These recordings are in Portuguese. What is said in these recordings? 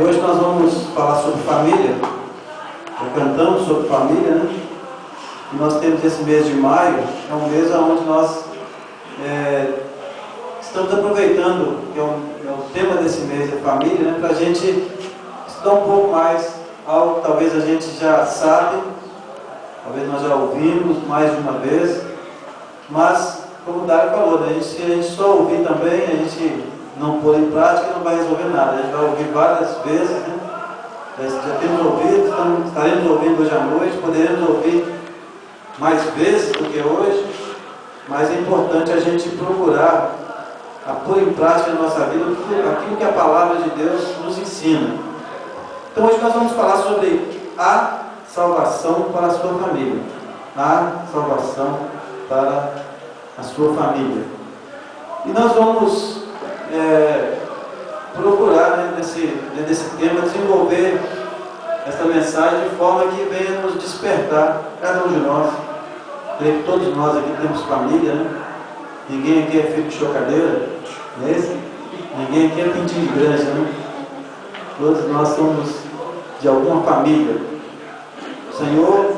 Hoje nós vamos falar sobre família. Já cantamos sobre família, né? E nós temos esse mês de maio, é um mês onde nós estamos aproveitando, que é o tema desse mês, é família, né? Para a gente estudar um pouco mais algo, talvez a gente já sabe, talvez nós já ouvimos mais de uma vez, mas, como o Dário falou, né? Se a gente só ouvir também, a gente não pôr em prática, não vai resolver nada. A gente vai ouvir várias vezes, né? Já temos ouvido, estaremos ouvindo hoje à noite, poderemos ouvir mais vezes do que hoje, mas é importante a gente procurar a pôr em prática na nossa vida aquilo que a palavra de Deus nos ensina. Então hoje nós vamos falar sobre a salvação para a sua família. A salvação para a sua família. E nós vamos procurar, né, nesse tema, desenvolver essa mensagem de forma que venha nos despertar, cada um de nós. Creio que todos nós aqui temos família, né? Ninguém aqui é filho de chocadeira, não é isso? Ninguém aqui é pintinho de granja, né? Todos nós somos de alguma família. O Senhor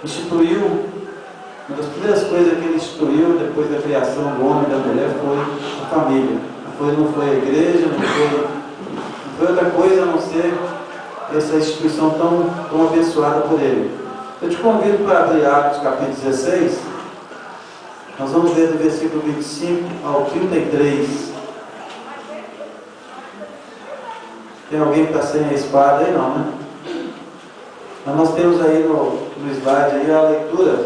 instituiu, uma das primeiras coisas que Ele instituiu depois da criação do homem e da mulher foi a família. Não foi a igreja, não foi outra coisa a não ser essa instituição tão abençoada por Ele. Eu te convido para abrir Atos capítulo 16. Nós vamos ler do versículo 25 ao 33. Tem alguém que está sem a espada aí? Não, né? Mas nós temos aí no slide aí a leitura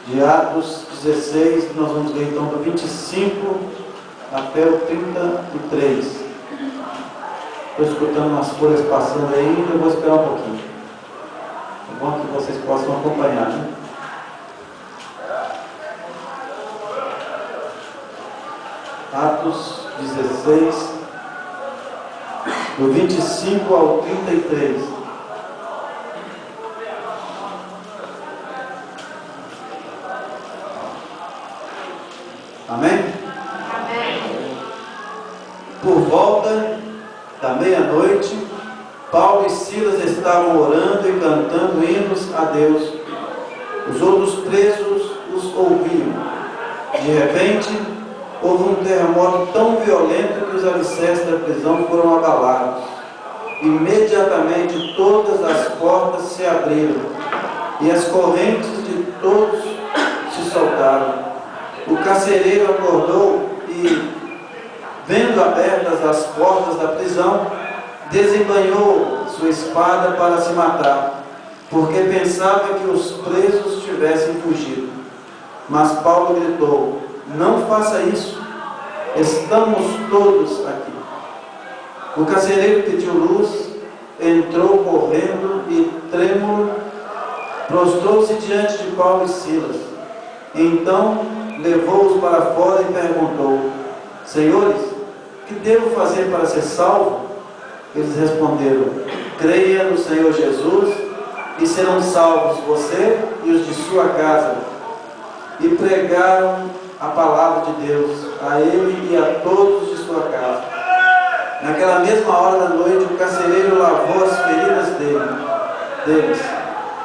de Atos 16. Nós vamos ler então do 25 até o 33. Estou escutando umas folhas passando aí, eu vou esperar um pouquinho. É bom que vocês possam acompanhar, né? Atos 16, do 25 ao 33. Amém? Amém. Por volta da meia-noite, Paulo e Silas estavam orando e cantando hinos a Deus. Os outros presos os ouviam. De repente, houve um terremoto tão violento que os alicerces da prisão foram abalados. Imediatamente todas as portas se abriram e as correntes de todos se soltaram. O carcereiro acordou e, vendo abertas as portas da prisão, desembanhou sua espada para se matar, porque pensava que os presos tivessem fugido. Mas Paulo gritou: não faça isso, estamos todos aqui. O carcereiro pediu luz, entrou correndo e, trêmulo, prostrou-se diante de Paulo e Silas. Então levou-os para fora e perguntou: senhores, que devo fazer para ser salvo? Eles responderam: creia no Senhor Jesus e serão salvos você e os de sua casa. E pregaram a palavra de Deus a ele e a todos de sua casa. Naquela mesma hora da noite, o carcereiro lavou as feridas deles.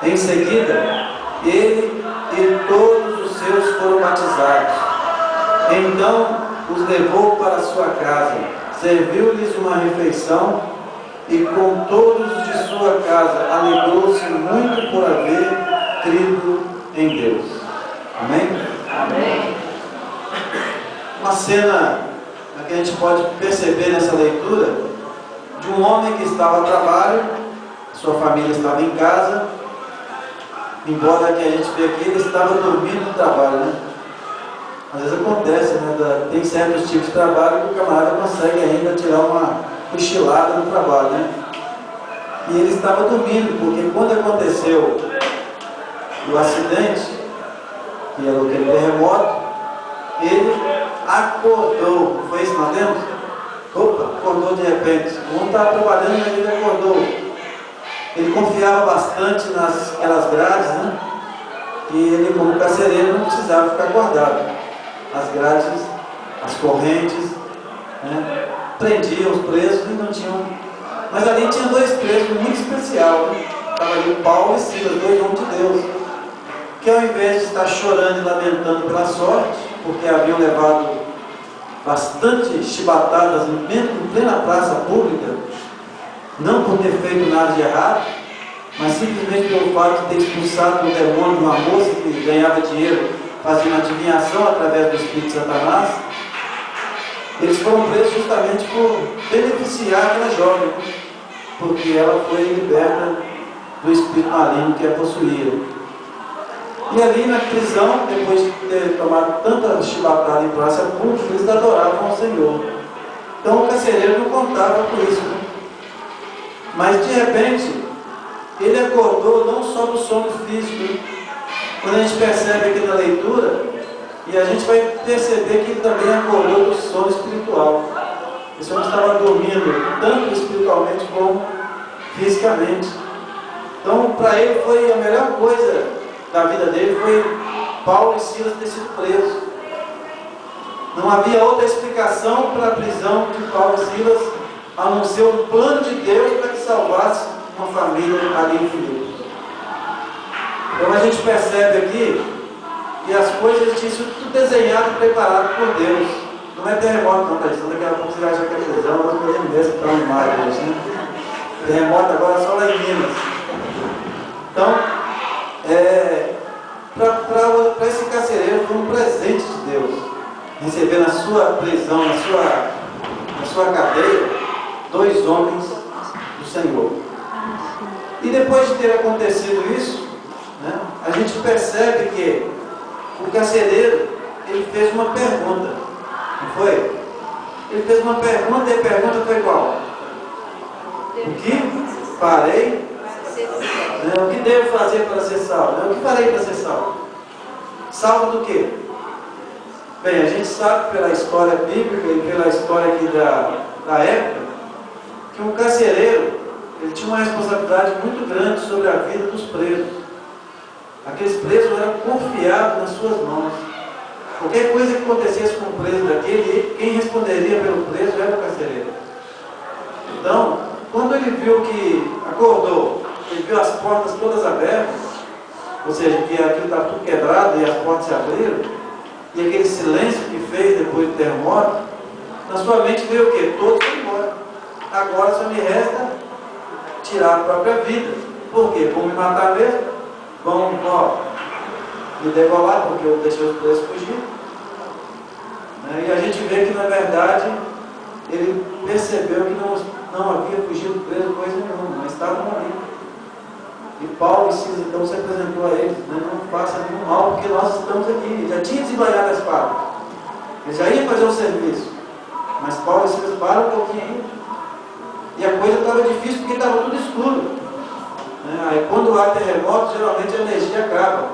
Em seguida, ele e todos os seus foram batizados. Então os levou para sua casa, serviu-lhes uma refeição e com todos os de sua casa alegrou-se muito por haver crido em Deus. Amém? Amém. Uma cena que a gente pode perceber nessa leitura de um homem que estava a trabalho, sua família estava em casa, embora que a gente vê aqui, ele estava dormindo no trabalho, né? Às vezes acontece, né? Tem certos tipos de trabalho que o camarada consegue ainda tirar uma cochilada no trabalho, né? E ele estava dormindo, porque quando aconteceu o acidente, que era aquele terremoto, ele acordou. Foi isso que nós temos? Opa, acordou de repente. O homem estava trabalhando e ele acordou. Ele confiava bastante naquelas grades, né? E ele, como carcereiro, não precisava ficar acordado. As grades, as correntes, né, prendiam os presos e não tinham. Mas ali tinha dois presos muito especial, né? Estava ali Paulo e Silas, dois homens de Deus, que ao invés de estar chorando e lamentando pela sorte, porque haviam levado bastante chibatadas em plena praça pública, não por ter feito nada de errado, mas simplesmente pelo fato de ter expulsado o demônio de uma moça que ganhava dinheiro fazendo adivinhação através do espírito de Satanás, eles foram presos justamente por beneficiar aquela jovem, porque ela foi liberta do espírito maligno que a possuía. E ali na prisão, depois de ter tomado tanta chibatada em praça pública, eles adoravam ao Senhor. Então o carcereiro não contava com isso, né? Mas de repente, ele acordou não só do sono físico, né? Quando a gente percebe aqui na leitura, e a gente vai perceber que ele também acordou do sono espiritual. Esse homem estava dormindo, tanto espiritualmente como fisicamente. Então, para ele foi a melhor coisa da vida dele, foi Paulo e Silas ter sido presos. Não havia outra explicação para a prisão de Paulo e Silas, a não ser um plano de Deus para que salvasse uma família ali em Filipos. Então a gente percebe aqui que as coisas tinham sido tudo desenhado e preparado por Deus. Não é terremoto não, tá? Daqui a pouco você vai achar que é prisão, nós podemos mesmo para uma imagem, né? Terremoto agora só lá em Minas. Então, para esse carcereiro foi um presente de Deus, receber na sua prisão, na sua cadeia, dois homens do Senhor. E depois de ter acontecido isso, né, a gente percebe que o carcereiro, ele fez uma pergunta, não foi? Ele fez uma pergunta e a pergunta foi qual? O que farei? O que devo fazer para ser salvo? O que farei para ser salvo? Salvo do quê? Bem, a gente sabe pela história bíblica e pela história aqui da época, que um carcereiro, ele tinha uma responsabilidade muito grande sobre a vida dos presos. Aqueles presos eram confiados nas suas mãos. Qualquer coisa que acontecesse com o preso daquele, quem responderia pelo preso era o carcereiro. Então, quando ele viu que acordou, ele viu as portas todas abertas, ou seja, que aquilo está tudo quebrado e as portas se abriram, e aquele silêncio que fez depois do terremoto, na sua mente veio o quê? Todos foram embora. Agora só me resta tirar a própria vida. Por quê? Vão me matar mesmo? Vão me degolar porque eu deixei os presos fugir. E a gente vê que na verdade ele percebeu que não havia fugido preso coisa nenhuma, mas estavam ali. E Paulo e Silas então se apresentou a eles, não faça nenhum mal, porque nós estamos aqui. Ele já tinha desembanhado a espada, ele já ia fazer o serviço, mas Paulo e Silas param um pouquinho, e a coisa estava difícil porque estava tudo escuro. Aí quando há terremoto, geralmente a energia acaba,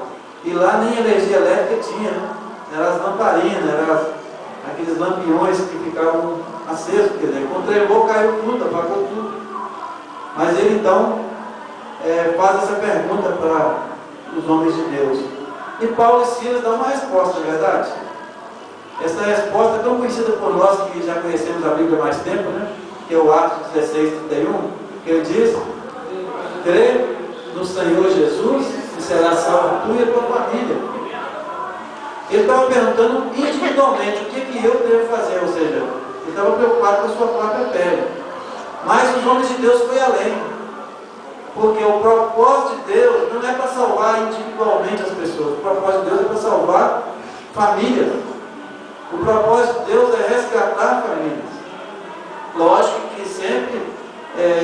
e lá nem energia elétrica tinha, né? Eram as lamparinas, eram aqueles lampiões que ficavam acesos, quer dizer, quando tremou caiu tudo, apagou tudo. Mas ele então faz essa pergunta para os homens de Deus. E Paulo e Silas dão uma resposta, não é verdade? Essa resposta é tão conhecida por nós que já conhecemos a Bíblia há mais tempo, né? Que é o Atos 16:31, que ele diz: crê no Senhor Jesus e será salvo tu e a tua família. Ele estava perguntando individualmente o que eu devo fazer, ou seja, ele estava preocupado com a sua própria pele. Mas os homens de Deus foi além. Porque o propósito de Deus não é para salvar individualmente as pessoas. O propósito de Deus é para salvar famílias. O propósito de Deus é resgatar famílias. Lógico que sempre,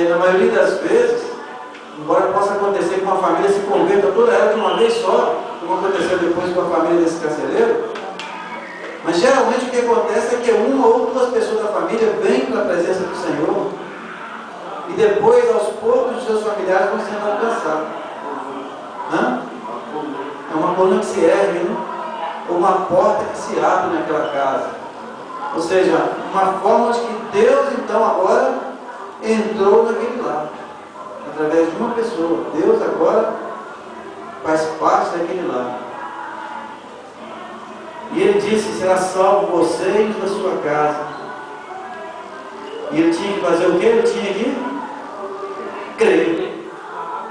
na maioria das vezes, embora possa acontecer que uma família se converta toda ela de uma vez só, como aconteceu depois com a família desse carcereiro, mas geralmente o que acontece é que uma ou duas pessoas da família vêm para a presença do Senhor, e depois, aos poucos, os seus familiares vão sendo alcançados. É uma coluna que se ergue, né? Ou uma porta que se abre naquela casa. Ou seja, uma forma de que Deus, então, agora entrou naquele lar. Através de uma pessoa. Deus agora faz parte daquele lar. E ele disse: será salvo você e da sua casa. E ele tinha que fazer o quê? Ele tinha que crer.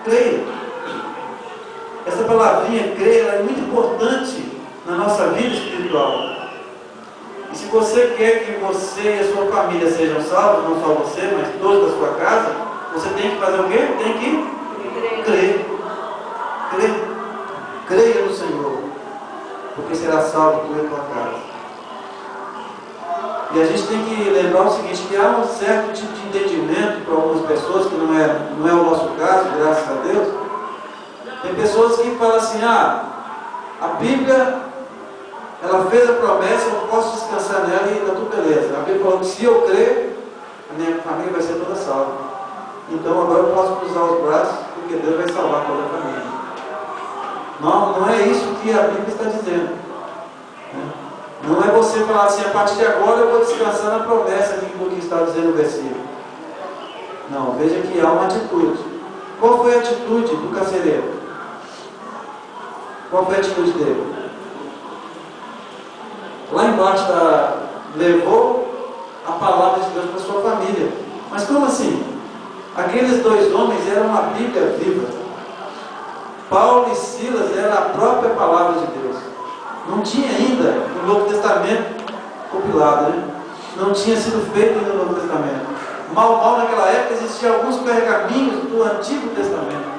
Crer. Essa palavrinha crer, ela é muito importante na nossa vida espiritual. E se você quer que você e a sua família sejam salvos, não só você, mas todos da sua casa, você tem que fazer o quê? Tem que crer. Crer. Creia no Senhor, porque será salvo tu e a tua casa. E a gente tem que lembrar o seguinte, que há um certo tipo de entendimento para algumas pessoas, que não é o nosso caso, graças a Deus. Tem pessoas que falam assim, a Bíblia, ela fez a promessa, eu posso descansar nela e está tudo beleza. A Bíblia falou que se eu crer, a minha família vai ser toda salva. Então agora eu posso cruzar os braços, porque Deus vai salvar toda a família. Não é isso que a Bíblia está dizendo. Não é você falar assim, a partir de agora eu vou descansar na promessa do que está dizendo o versículo. Não, veja que há uma atitude. Qual foi a atitude do carcereiro? Qual foi a atitude dele? Lá embaixo levou a palavra de Deus para sua família. Mas como assim? Aqueles dois homens eram uma Bíblia viva. Paulo e Silas eram a própria palavra de Deus. Não tinha ainda o Novo Testamento compilado, né? Não tinha sido feito ainda o Novo Testamento. Mal naquela época existiam alguns pergaminhos do Antigo Testamento.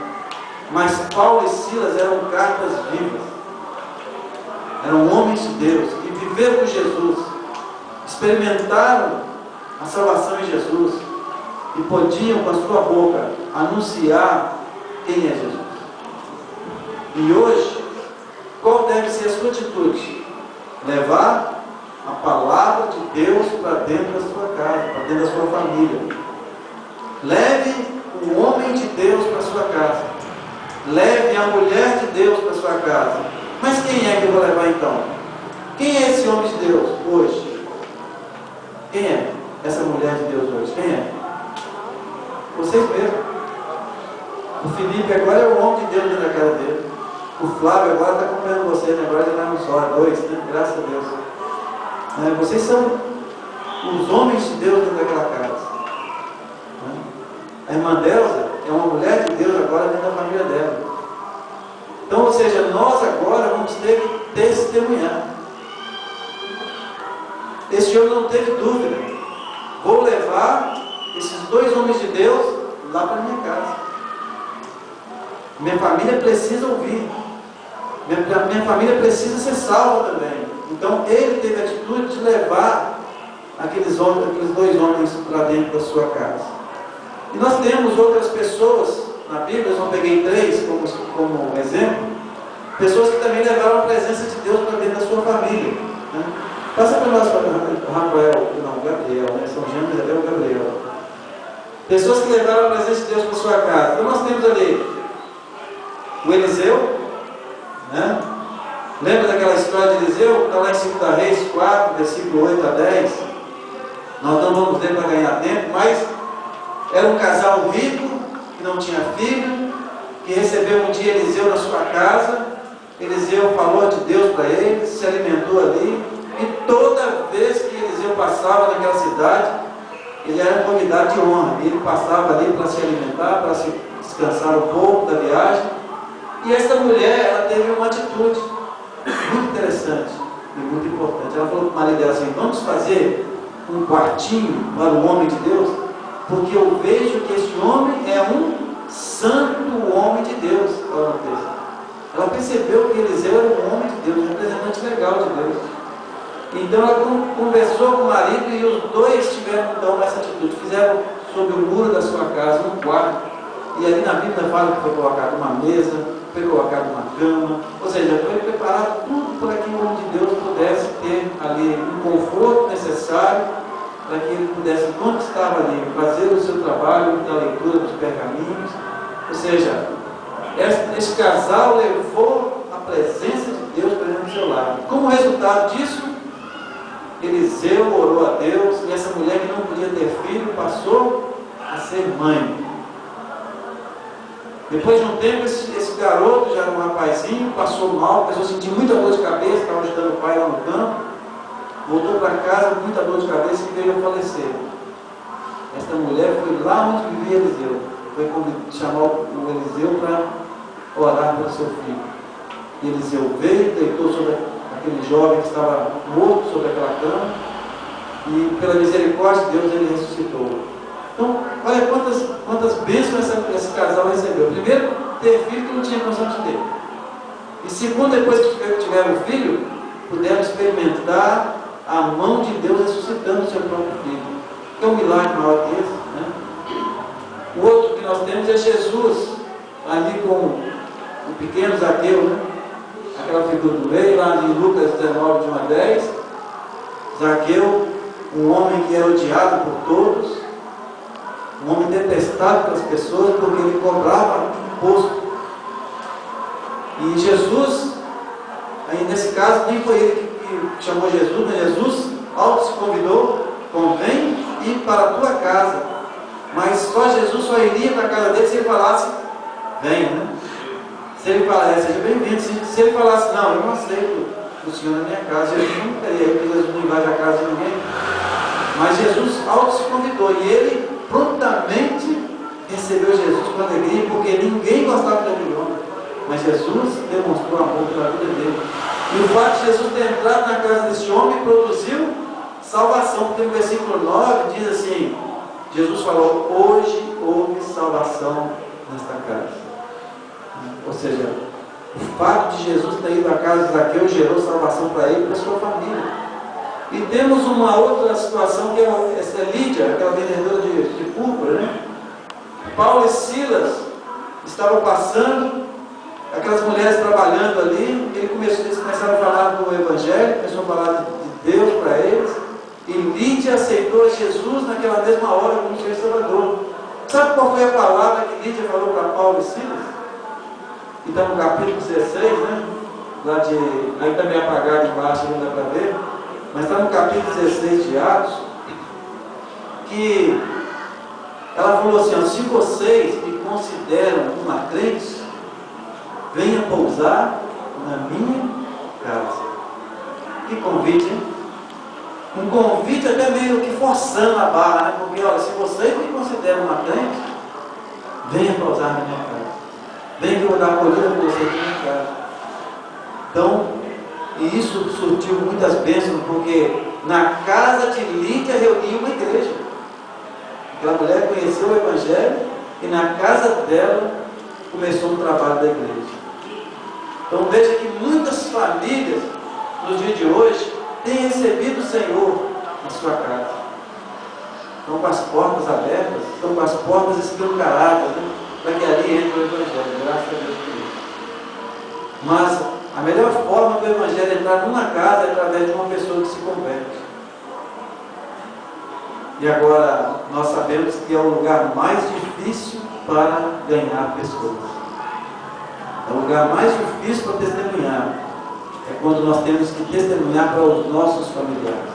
Mas Paulo e Silas eram cartas vivas. Eram homens de Deus que viveram com Jesus, experimentaram a salvação em Jesus e podiam com a sua boca anunciar quem é Jesus. E hoje, qual deve ser a sua atitude? Levar a palavra de Deus para dentro da sua casa, para dentro da sua família. Leve o homem de Deus para sua casa. Leve a mulher de Deus para sua casa. Mas quem é que eu vou levar então? Quem é esse homem de Deus hoje? Quem é essa mulher de Deus hoje? Quem é? Vocês mesmos. O Felipe agora é o homem de Deus dentro da casa dele. O Flávio agora está acompanhando vocês, né? Agora já está no só, dois, né? Graças a Deus. Vocês são os homens de Deus dentro daquela casa. A irmã Delza é uma mulher de Deus agora dentro da família dela. Então, ou seja, nós agora vamos ter que testemunhar. Esse homem não teve dúvida. Vou levar esses dois homens de Deus lá para minha casa. Minha família precisa ouvir. Minha família precisa ser salva também. Então ele teve a atitude de levar aqueles dois homens para dentro da sua casa. E nós temos outras pessoas na Bíblia, eu só peguei três como exemplo, pessoas que também levaram a presença de Deus para dentro da sua família. Né? Passa para nós, Gabriel, né? São gêmeos até o Gabriel. Pessoas que levaram a presença de Deus para sua casa. Então nós temos ali o Eliseu, né? Lembra daquela história de Eliseu? Está lá em 2 Reis 4, versículo 8 a 10. Nós não vamos ler para ganhar tempo, mas era um casal rico, que não tinha filho, que recebeu um dia Eliseu na sua casa. Eliseu falou de Deus para ele, se alimentou ali, e toda vez que Eliseu passava naquela cidade, ele era um convidado de honra. Ele passava ali para se alimentar, para se descansar um pouco da viagem. E esta mulher, ela teve uma atitude muito interessante e muito importante. Ela falou para o marido dela assim: vamos fazer um quartinho para o homem de Deus, porque eu vejo que este homem é um santo homem de Deus. Ela percebeu que Eliseu era um homem de Deus, um representante legal de Deus. Então ela conversou com o marido e os dois tiveram então essa atitude. Fizeram sobre o muro da sua casa um quarto, e ali na Bíblia fala que foi colocada uma mesa, foi colocada uma cama, ou seja, foi preparado tudo para que o homem de Deus pudesse ter ali um conforto necessário, para que ele pudesse, enquanto estava ali, fazer o seu trabalho da leitura dos pergaminhos. Ou seja, esse casal levou a presença de Deus para dentro do seu lar. Como resultado disso, Eliseu orou a Deus, e essa mulher que não podia ter filho passou a ser mãe. Depois de um tempo, esse garoto já era um rapazinho, passou mal, começou a sentir muita dor de cabeça, estava ajudando o pai lá no campo, voltou para casa com muita dor de cabeça e veio a falecer. Esta mulher foi lá onde vivia Eliseu. Foi chamar o Eliseu para orar pelo seu filho. E Eliseu veio, deitou sobre aquele jovem que estava morto sobre aquela cama, e pela misericórdia de Deus ele ressuscitou. Então, olha quantas bênçãos esse casal recebeu. Primeiro, ter filho que não tinha condição de ter. E segundo, depois que tiveram o filho, puderam experimentar a mão de Deus ressuscitando o seu próprio filho. Que é um milagre maior que esse, né? O outro que nós temos é Jesus, ali com o pequeno Zaqueu, né? Aquela figura do rei, lá em Lucas 19, de 1 a 10. Zaqueu, um homem que era odiado por todos, um homem detestado pelas pessoas, porque ele cobrava imposto. E Jesus, aí nesse caso, nem foi ele que chamou Jesus, mas Jesus auto se convidou, convém ir para a tua casa. Mas só Jesus só iria para a casa dele se ele falasse, venha, né? Se ele falasse, seja bem-vindo. Se ele falasse, não, eu não aceito o Senhor na minha casa, Jesus não queria, porque Jesus não invade a casa de ninguém. Mas Jesus auto se convidou, e ele prontamente recebeu Jesus com alegria, porque ninguém gostava daquele homem. Mas Jesus demonstrou amor pela vida dele. E o fato de Jesus ter entrado na casa desse homem produziu salvação, porque no versículo 9 diz assim: Jesus falou, hoje houve salvação nesta casa. Ou seja, o fato de Jesus ter ido à casa de Zaqueu gerou salvação para ele e para a sua família. E temos uma outra situação, que é essa Lídia, aquela vendedora de púrpura, né? Paulo e Silas estavam passando, aquelas mulheres trabalhando ali, eles começaram a falar do Evangelho, começaram a falar de Deus para eles, e Lídia aceitou Jesus naquela mesma hora como seu Salvador. Sabe qual foi a palavra que Lídia falou para Paulo e Silas? E está no capítulo 16, né? Aí está meio apagado embaixo, não dá para ver, mas está no capítulo 16 de Atos, que ela falou assim, ó, se vocês me consideram uma crente, venha pousar na minha casa. Que convite, hein? Um convite até meio que forçando a barra, né? Porque, olha, se vocês me consideram uma crente, venha pousar na minha casa. Venha que eu vou dar acolhida para vocês na minha casa. Então, e isso surtiu muitas bênçãos, porque na casa de Lídia reunia uma igreja. Aquela mulher conheceu o Evangelho e na casa dela começou o trabalho da igreja. Então veja que muitas famílias no dia de hoje têm recebido o Senhor na sua casa. Estão com as portas abertas, estão com as portas escancaradas, né? Para que ali entre o Evangelho, graças a Deus por isso. Mas a melhor forma do Evangelho entrar numa casa é através de uma pessoa que se converte. E agora nós sabemos que é o lugar mais difícil para ganhar pessoas. É o lugar mais difícil para testemunhar. É quando nós temos que testemunhar para os nossos familiares.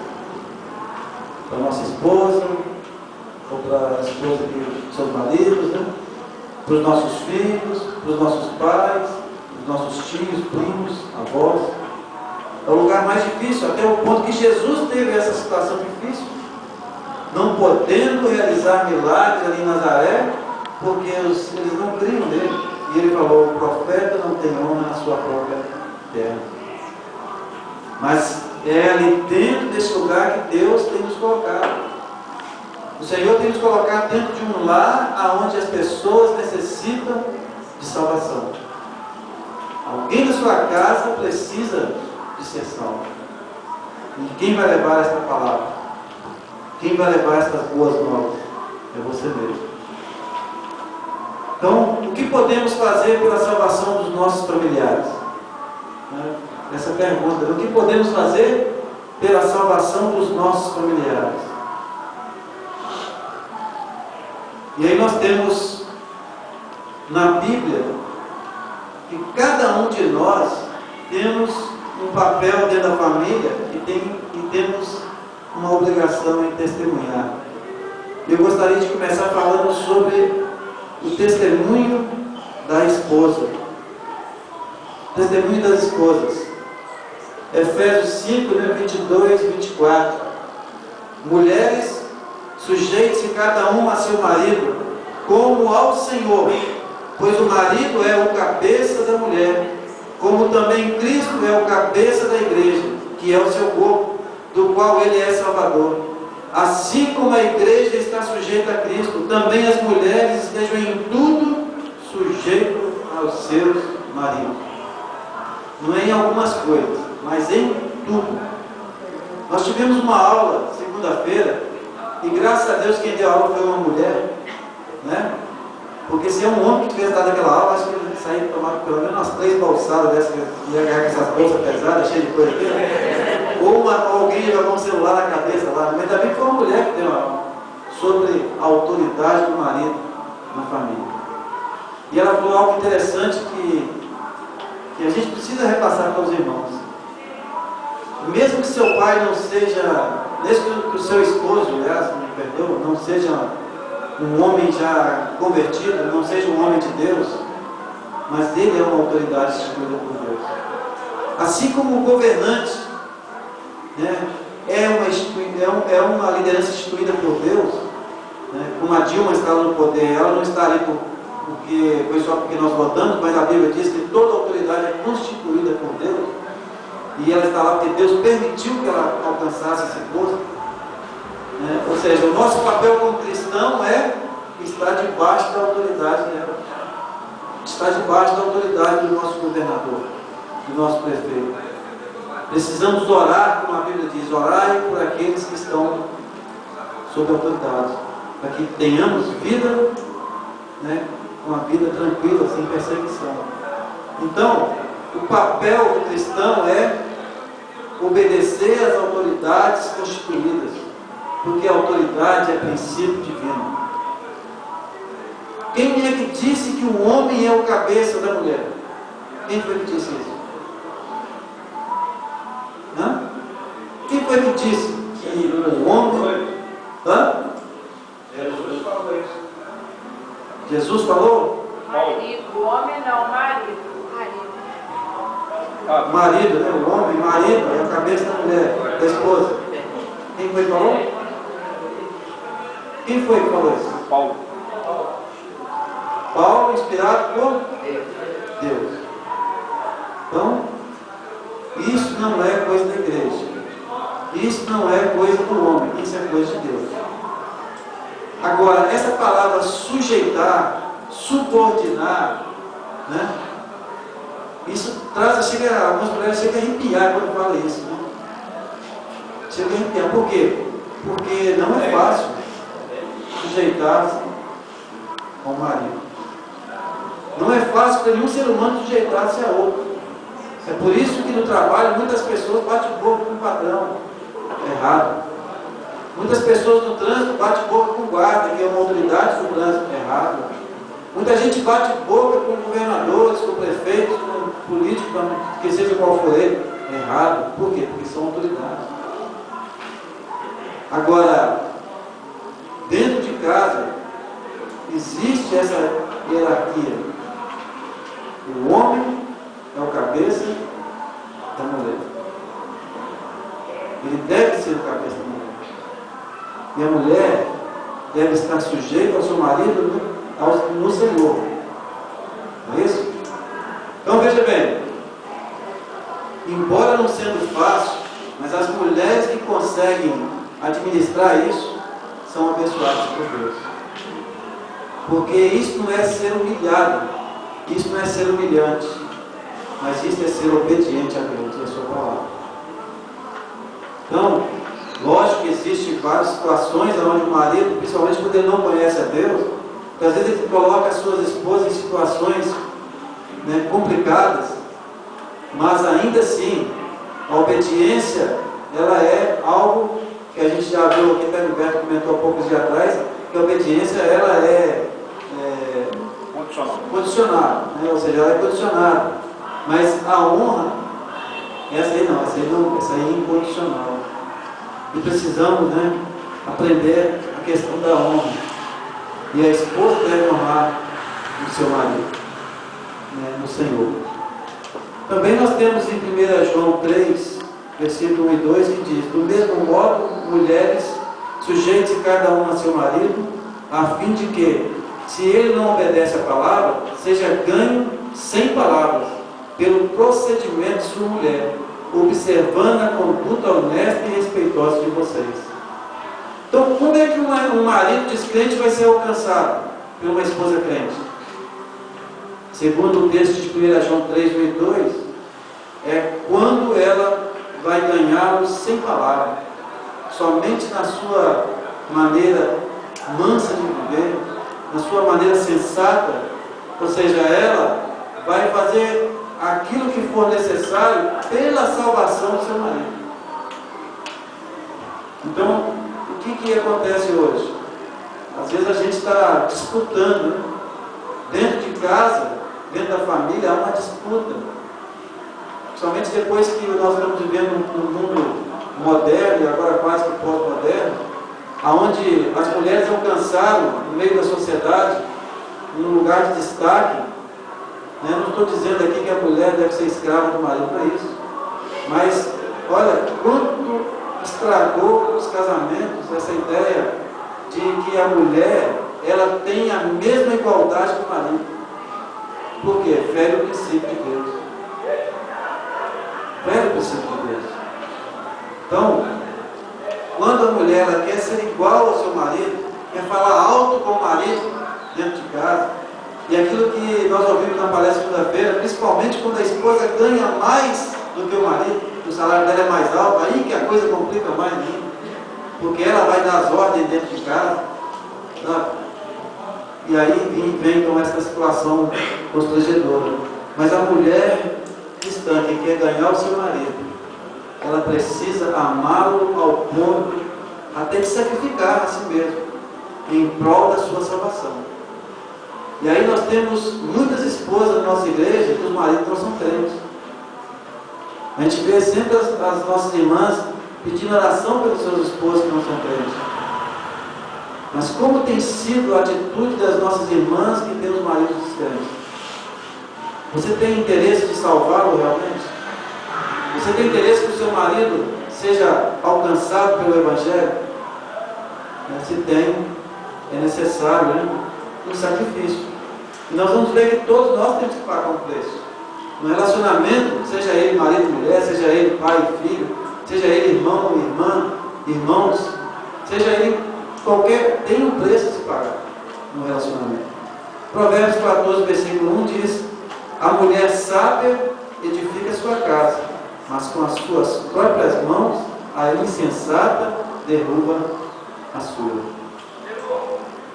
Para a nossa esposa, ou para a esposa dos seus maridos, né? Para os nossos filhos, para os nossos pais, os nossos tios, primos, avós. É o lugar mais difícil, até o ponto que Jesus teve essa situação difícil, não podendo realizar milagres ali em Nazaré, porque eles não criam nele. E ele falou, o profeta não tem honra na sua própria terra. Mas é ali dentro desse lugar que Deus tem nos colocado. O Senhor tem nos colocado dentro de um lar onde as pessoas necessitam de salvação. Alguém da sua casa precisa de ser salvo. E quem vai levar esta palavra? Quem vai levar estas boas novas? É você mesmo. Então, o que podemos fazer pela salvação dos nossos familiares? Essa pergunta, o que podemos fazer pela salvação dos nossos familiares? E aí nós temos na Bíblia que cada um de nós temos um papel dentro da família e temos uma obrigação em testemunhar. Eu gostaria de começar falando sobre o testemunho da esposa. Testemunho das esposas. Efésios 5, 22 e 24. Mulheres, Sujeite-se cada um a seu marido, como ao Senhor, pois o marido é o cabeça da mulher, como também Cristo é o cabeça da igreja, que é o seu corpo, do qual ele é Salvador. Assim como a igreja está sujeita a Cristo, também as mulheres estejam em tudo sujeitas aos seus maridos. Não é em algumas coisas, mas em tudo. Nós tivemos uma aula segunda-feira, e graças a Deus quem deu a aula foi uma mulher, né? Porque se é um homem que tivesse dado aquela aula, acho que ele saía e tomava pelo menos umas 3 bolsadas dessas, que ia carregar com essas bolsas pesadas, cheias de coisa aqui, né? Ou alguém ia jogar um celular na cabeça lá, mas também foi uma mulher que deu a aula sobre a autoridade do marido na família. E ela falou algo interessante que a gente precisa repassar para os irmãos. Mesmo que seu pai não seja, mesmo que o seu esposo, aliás, me perdoa, não seja um homem já convertido, não seja um homem de Deus, mas ele é uma autoridade instituída por Deus. Assim como o governante, né, é uma liderança instituída por Deus, né, como a Dilma está no poder, ela não está ali foi só porque nós votamos, mas a Bíblia diz que toda autoridade é constituída por Deus, e ela está lá porque Deus permitiu que ela alcançasse esse posto. Ou seja, o nosso papel como cristão é estar debaixo da autoridade dela, estar debaixo da autoridade do nosso governador, do nosso prefeito. Precisamos orar, como a Bíblia diz, orai por aqueles que estão sob autoridade, para que tenhamos vida, né, uma vida tranquila, sem perseguição. Então, o papel do cristão é obedecer às autoridades constituídas, porque a autoridade é princípio divino. Quem é que disse que o homem é o cabeça da mulher? Quem foi que disse isso? Quem foi que disse que o homem... Jesus falou isso. Jesus falou? Marido, o homem não, marido. Marido, né? O homem, marido, é a cabeça da mulher, da esposa. Quem foi que falou? Quem foi que falou isso? Paulo. Paulo, inspirado por Deus. Então, isso não é coisa da igreja. Isso não é coisa do homem. Isso é coisa de Deus. Agora, essa palavra sujeitar, subordinar, né? Isso traz, algumas mulheres chegam a arrepiar quando fala isso, né? Chega a arrepiar. Por quê? Porque não é fácil sujeitar-se ao marido. Não é fácil para nenhum ser humano sujeitar-se a outro. É por isso que no trabalho muitas pessoas batem boca com o patrão. Errado. Muitas pessoas no trânsito batem boca com o guarda, que é uma autoridade do trânsito. Errado. Muita gente bate boca com governadores, com prefeitos, com políticos, que seja qual for ele. Errado. Por quê? Porque são autoridades. Agora, dentro de casa, existe essa hierarquia. O homem é o cabeça da mulher. Ele deve ser o cabeça da mulher. E a mulher deve estar sujeita ao seu marido no Senhor. Não é isso? Então veja bem, embora não sendo fácil, mas as mulheres que conseguem administrar isso são abençoadas por Deus. Porque isso não é ser humilhado, isso não é ser humilhante, mas isso é ser obediente a Deus e a sua palavra. Então, lógico que existem várias situações onde o marido, principalmente quando ele não conhece a Deus, que às vezes ele coloca as suas esposas em situações, né, complicadas, mas ainda assim, a obediência, ela é algo que a gente já viu aqui, até o Roberto comentou há poucos dias atrás, que a obediência, ela é condicionada, né? Ou seja, ela é condicionada, mas a honra, essa aí é incondicional. E precisamos, né, aprender a questão da honra. E a esposa deve honrar o seu marido, né, no Senhor. Também nós temos em 1 João 3, versículo 1 e 2, que diz: do mesmo modo, mulheres, Sujeite-se cada um a seu marido, a fim de que, se ele não obedece à palavra, seja ganho sem palavras, pelo procedimento de sua mulher, observando a conduta honesta e respeitosa de vocês. Então, como é que um marido descrente vai ser alcançado por uma esposa crente? Segundo o texto de 1 João 3, 1 e 2, é quando ela vai ganhá-lo sem palavra, somente na sua maneira mansa de viver, na sua maneira sensata, ou seja, ela vai fazer aquilo que for necessário pela salvação do seu marido. Então, o que acontece hoje? Às vezes a gente está disputando, né? Dentro de casa, dentro da família, há uma disputa. Principalmente depois que nós estamos vivendo num mundo moderno, e agora quase que pós-moderno, onde as mulheres alcançaram, no meio da sociedade, um lugar de destaque. Né? Não estou dizendo aqui que a mulher deve ser escrava do marido, não é isso. Mas, olha, quanto estragou os casamentos essa ideia de que a mulher, ela tem a mesma igualdade que o marido. Por quê? Fere o princípio de Deus. Fere o princípio de Deus. Então, quando a mulher ela quer ser igual ao seu marido, quer falar alto com o marido dentro de casa, e aquilo que nós ouvimos na palestra segunda-feira, principalmente quando a esposa ganha mais do que o marido, o salário dela é mais alto, aí que a coisa complica mais ainda, porque ela vai dar as ordens dentro de casa, sabe? E aí vem com essa situação constrangedora. Mas a mulher cristã que quer ganhar o seu marido, ela precisa amá-lo ao ponto até de sacrificar a si mesmo, em prol da sua salvação. E aí nós temos muitas esposas na nossa igreja que os maridos não são crentes. A gente vê sempre as nossas irmãs pedindo oração pelos seus esposos que não são crentes. Mas como tem sido a atitude das nossas irmãs que têm os maridos crentes? Você tem interesse de salvá-lo realmente? Você tem interesse que o seu marido seja alcançado pelo Evangelho? Se tem, é necessário, né? Um sacrifício. E nós vamos ver que todos nós temos que pagar um preço. No relacionamento, seja ele marido e mulher, seja ele pai e filho, seja ele irmão ou irmã, irmãos, seja ele qualquer, tem um preço a se pagar no relacionamento. Provérbios 14, versículo 1 diz: a mulher sábia edifica sua casa, mas com as suas próprias mãos a insensata derruba a sua.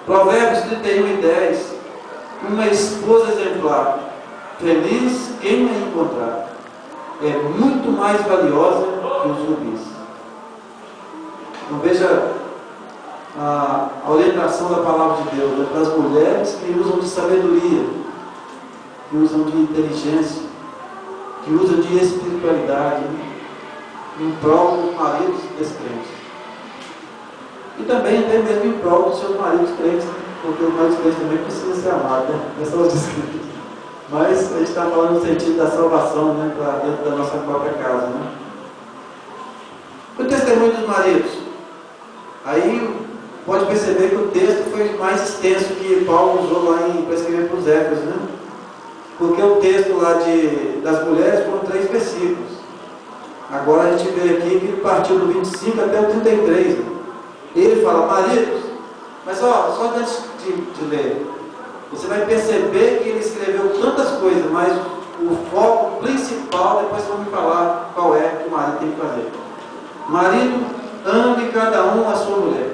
Provérbios 31 e 10: uma esposa exemplar, feliz quem a encontrar, é muito mais valiosa que os rubis. Então veja a orientação da palavra de Deus, né, para as mulheres que usam de sabedoria, que usam de inteligência, que usam de espiritualidade, né, em prol dos maridos descrentes. E também até mesmo em prol dos seus maridos crentes, porque os maridos crentes também precisam ser amados, né? Não é só os descrentes. Mas a gente está falando no sentido da salvação, né, para dentro da nossa própria casa, né? O testemunho dos maridos. Aí pode perceber que o texto foi mais extenso que Paulo usou lá para escrever para os Éfesos, né? Porque o texto lá das mulheres foram 3 versículos. Agora a gente vê aqui que ele partiu do 25 até o 33. Né? Ele fala, maridos, mas só antes de ler, você vai perceber que ele escreveu tantas coisas, mas o foco principal, depois vamos falar qual é que o marido tem que fazer. Marido, ame cada um a sua mulher,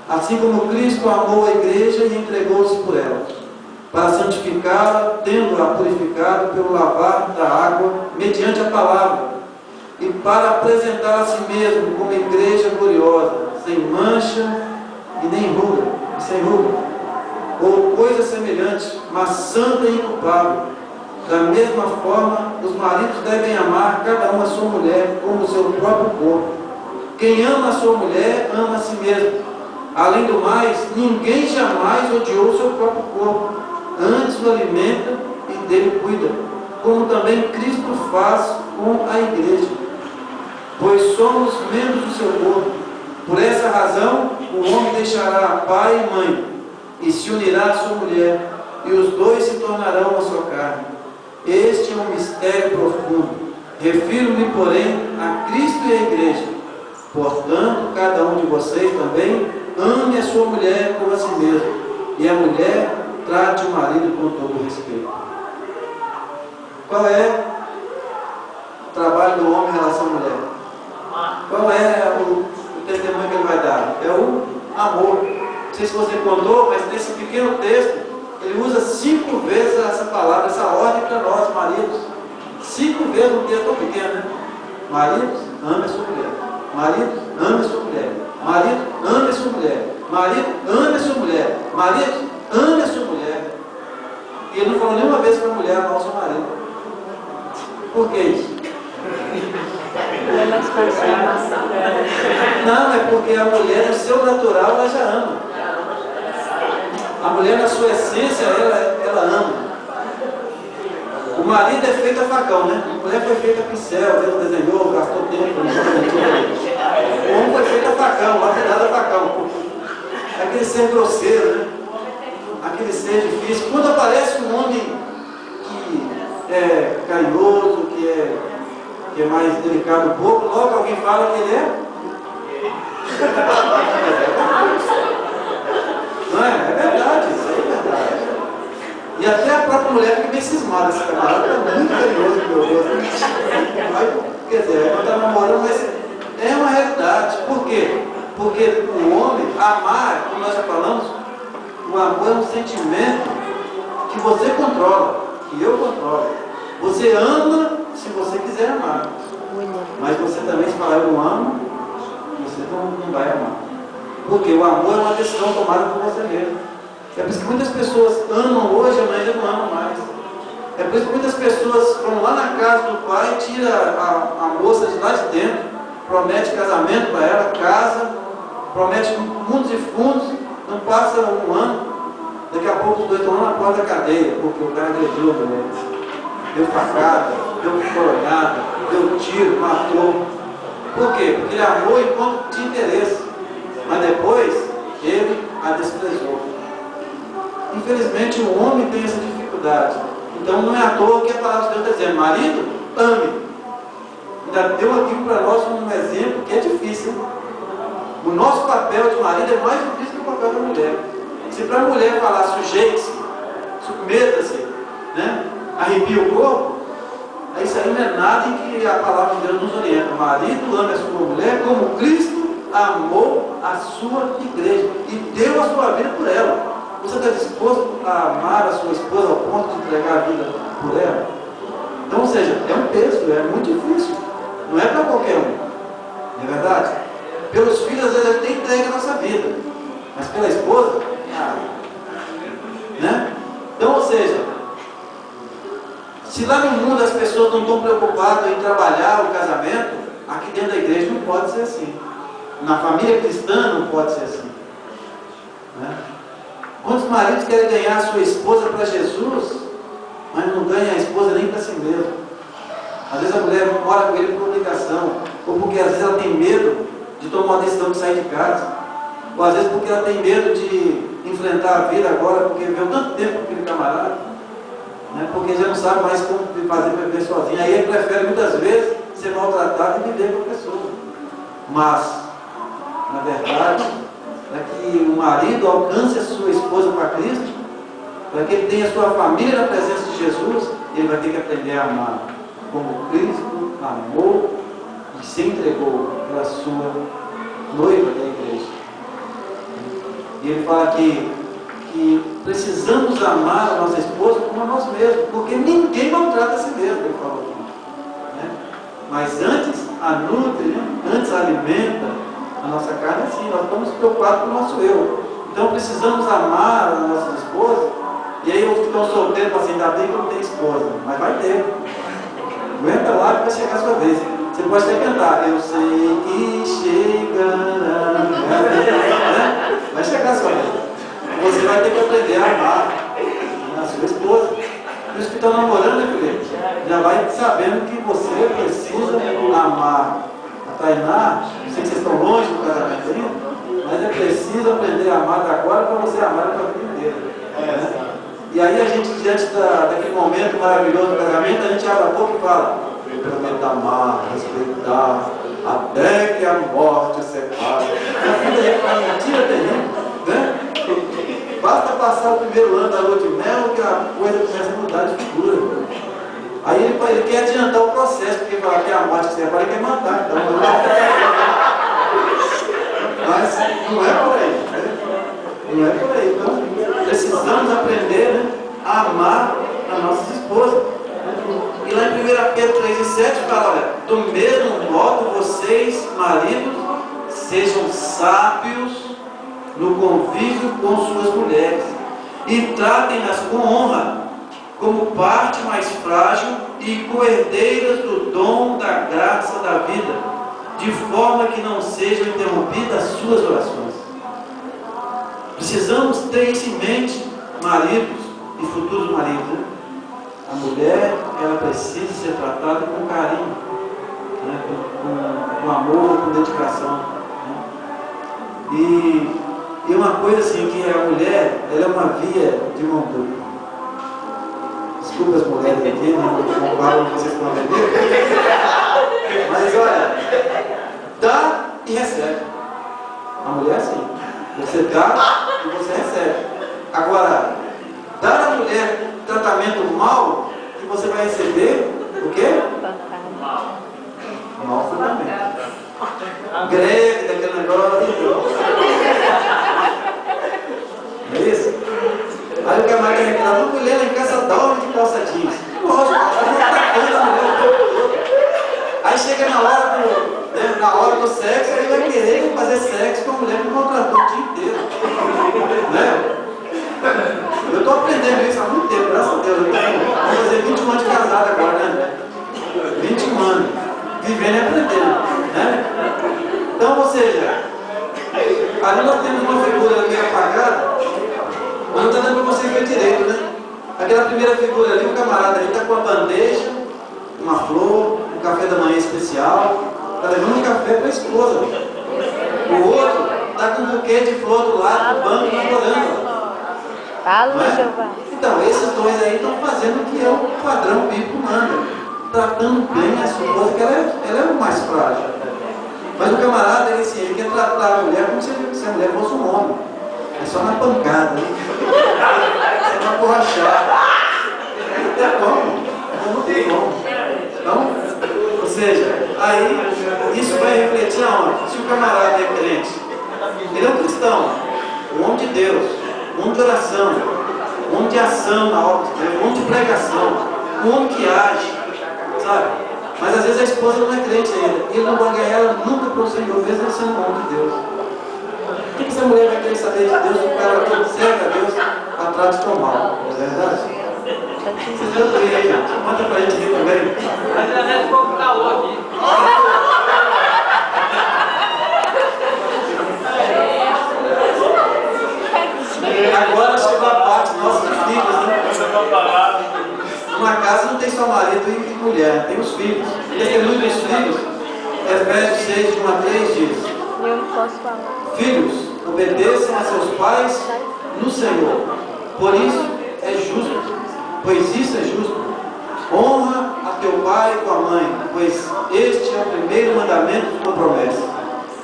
assim como Cristo amou a igreja e entregou-se por ela, para santificá-la, tendo-a purificado pelo lavar da água, mediante a palavra, e para apresentá-la a si mesmo como igreja gloriosa, sem mancha e nem ruga, sem ruga, ou coisa semelhante, mas santa e inculpável. Da mesma forma, os maridos devem amar cada um a sua mulher como o seu próprio corpo. Quem ama a sua mulher, ama a si mesmo. Além do mais, ninguém jamais odiou o seu próprio corpo, antes o alimenta e dele cuida, como também Cristo faz com a igreja, pois somos membros do seu corpo. Por essa razão, o homem deixará pai e mãe, e se unirá à sua mulher, e os dois se tornarão uma só carne. Este é um mistério profundo. Refiro-me, porém, a Cristo e à igreja. Portanto, cada um de vocês também ame a sua mulher como a si mesmo, e a mulher trate o marido com todo respeito. Qual é o trabalho do homem em relação à mulher? Qual é o testemunho que ele vai dar? É o amor. Não sei se você contou, mas nesse pequeno texto ele usa 5 vezes essa palavra, essa ordem para nós, maridos. 5 vezes um texto tão pequeno, né? Maridos, ame a sua mulher. Marido, ame a sua mulher. Marido, ame a sua mulher. Marido, ame a sua mulher. Marido, ame a sua mulher. E ele não falou nenhuma vez para a mulher amar o seu marido. Por que isso? Não, é porque a mulher, no seu natural, ela já ama. A mulher, na sua essência, ela ama. O marido é feito a facão, né? A mulher foi feita a pincel, Deus desenhou, gastou tempo. O homem foi feito a facão, lapidado a facão. Aquele ser grosseiro, né? Aquele ser difícil. Quando aparece um homem que é carinhoso, que é mais delicado um pouco, logo alguém fala que ele é. Não é? É verdade, isso aí é verdade. E até a própria mulher fica bem cismada, esse camarada é muito carinhoso com o meu rosto. Quer dizer, ela está namorando, mas é uma realidade. Por quê? Porque o homem, amar, como nós já falamos, o amor é um sentimento que você controla, que eu controlo. Você ama se você quiser amar. Mas você também, se falar eu não amo, você não vai amar. Porque o amor é uma decisão tomada por você mesmo. É por isso que muitas pessoas amam hoje, amanhã já não amam mais. É por isso que muitas pessoas vão lá na casa do pai, tira a moça de lá de dentro, promete casamento para ela, casa, promete mundos e fundos, não passa um ano, daqui a pouco os dois estão lá na porta da cadeia, porque o cara agrediu a mulher. Deu facada, deu coronhada, deu tiro, matou. Por quê? Porque ele amou enquanto tinha interesse. Mas depois, ele a desprezou. Infelizmente, o homem tem essa dificuldade. Então, não é à toa que a palavra de Deus está dizendo: marido, ame. Ainda deu aqui para nós um exemplo que é difícil. O nosso papel de marido é mais difícil que o papel da mulher. Se para a mulher falar sujeite-se, submeta-se, né? Arrepia o corpo, isso aí não é nada em que a palavra de Deus nos orienta. O marido ame a sua mulher como Cristo amou a sua igreja e deu a sua vida por ela. Você está disposto a amar a sua esposa ao ponto de entregar a vida por ela? Então, ou seja, é um peso, é muito difícil. Não é para qualquer um. Não é verdade? Pelos filhos, às vezes, a gente tem entregue a nossa vida. Mas pela esposa, né? Então, ou seja, se lá no mundo as pessoas não estão preocupadas em trabalhar o casamento, aqui dentro da igreja não pode ser assim. Na família cristã não pode ser assim. Né? Quantos maridos querem ganhar a sua esposa para Jesus, mas não ganha a esposa nem para si mesmo? Às vezes a mulher mora com ele por obrigação, ou porque às vezes ela tem medo de tomar uma decisão de sair de casa, ou às vezes porque ela tem medo de enfrentar a vida agora, porque viveu tanto tempo com aquele camarada, né? Porque já não sabe mais como fazer para viver sozinho. Aí ele prefere muitas vezes ser maltratado e viver com a pessoa. Mas, na verdade, para que o marido alcance a sua esposa para Cristo, para que ele tenha a sua família na presença de Jesus, ele vai ter que aprender a amar como Cristo amou e se entregou pela sua noiva da igreja. E ele fala que precisamos amar a nossa esposa como a nós mesmos, porque ninguém maltrata a si mesmo, ele falou aqui, né? Mas antes a nutre, né? Antes a alimenta a nossa carne, assim, nós estamos preocupados com o nosso eu. Então precisamos amar as nossas esposas. E aí os que estão solteiros falam assim: ainda bem que eu não tenho esposa, mas vai ter. Aguenta lá que vai chegar a sua vez. Você pode até cantar: eu sei que chegará, né? Vai chegar a sua vez. Você vai ter que aprender a amar a sua esposa. E os que estão namorando, né, Felipe? Já vai sabendo que você precisa amar. A Tainá, não sei se vocês estão longe do casamento ainda, mas precisa aprender a amar agora para você amar para a vida inteira. Né? E aí a gente, diante daquele momento maravilhoso do casamento, a gente abre a boca e fala: eu prometo amar, respeitar, até que a morte separe. A vida é uma mentira terrível, né? Basta passar o primeiro ano da lua de mel que a coisa começa a mudar de figura. Aí ele quer adiantar o processo, porque falar que a morte separa, ele quer matar. Então, mas não é por aí, né? Não é por aí. Então, precisamos aprender, né, a amar as nossas esposas. E lá em 1 Pedro 3:7 fala: olha, do mesmo modo vocês, maridos, sejam sábios no convívio com suas mulheres e tratem-nas com honra, como parte mais frágil e coerdeiras do dom da graça da vida, de forma que não sejam interrompidas as suas orações. Precisamos ter isso em mente, maridos e futuros maridos, né? A mulher, ela precisa ser tratada com carinho, né? com amor, com dedicação, né? E uma coisa assim, que a mulher, ela é uma via de mão dupla. Desculpa as mulheres aqui, não falo que vocês estão entendendo. Mas olha, dá e recebe. A mulher é assim, você dá e você recebe. Agora, dar à mulher tratamento mal, que você vai receber o quê? Mal fundamento. Greve daquele negócio. Não é isso? Aí o camarada reclama: a mulher lá em casa dorme de calça jeans. Lógico, ela não está atacando a mulher. Aí chega na hora do sexo, ele vai querer fazer sexo com a mulher que contratou o dia inteiro. Né? Eu estou aprendendo isso há muito tempo, graças a Deus. Vou fazer 21 anos de casado agora, né? 21 anos. Vivendo e aprendendo. Né? Então, ou seja, ali nós temos uma figura meio apagada, mas não está dando para você ver direito, né? Aquela primeira figura ali, o camarada ali está com a bandeja, uma flor, um café da manhã especial, está levando um café para a esposa. O outro está com um buquê de flor do lado do banco, namorando. Então, esses dois aí estão fazendo o que é o padrão bíblico manda, tratando bem a sua esposa, que ela é o mais frágil. Mas o camarada, ele quer tratar a mulher como se a mulher fosse um homem. É só na pancada, né? É na borrachada. Não tem como. Não tem como. Então, ou seja, aí isso vai refletir aonde? Se o camarada é crente, ele é um cristão, um homem de Deus, um homem de oração, um homem de ação na obra de Deus, um homem de pregação, um homem que age, sabe? Mas às vezes a esposa não é crente ainda. Ele não vai ganhar ela nunca para o Senhor, mesmo ele sendo um homem de Deus. Por que essa mulher vai querer saber de Deus? O cara que observa a Deus a trata tão mal. Não é verdade? Vocês vão ver aí, gente. Manda pra gente aqui também. Mas ela é pouco calor aqui. Agora chegou a parte nossa dos filhos, né? Uma casa não tem só marido e mulher, tem os filhos. Testemunho dos filhos, Efésios 6, de 1 a 3 diz: eu não posso falar. Filhos, obedeçam a seus pais no Senhor, por isso é justo, pois isso é justo. Honra a teu pai e tua mãe, pois este é o primeiro mandamento com promessa,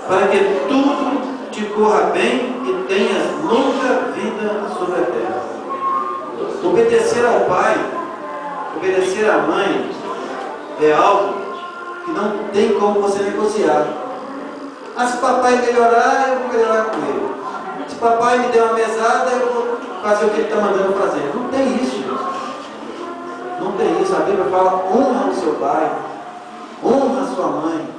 para que tudo te corra bem e tenhas longa vida sobre a terra. Obedecer ao pai, obedecer à mãe, é algo que não tem como você negociar. Ah, se papai melhorar, eu vou melhorar com ele. Se papai me der uma mesada, eu vou fazer o que ele está mandando fazer. Não tem isso, gente. Não tem isso. A Bíblia fala: honra o seu pai, honra a sua mãe,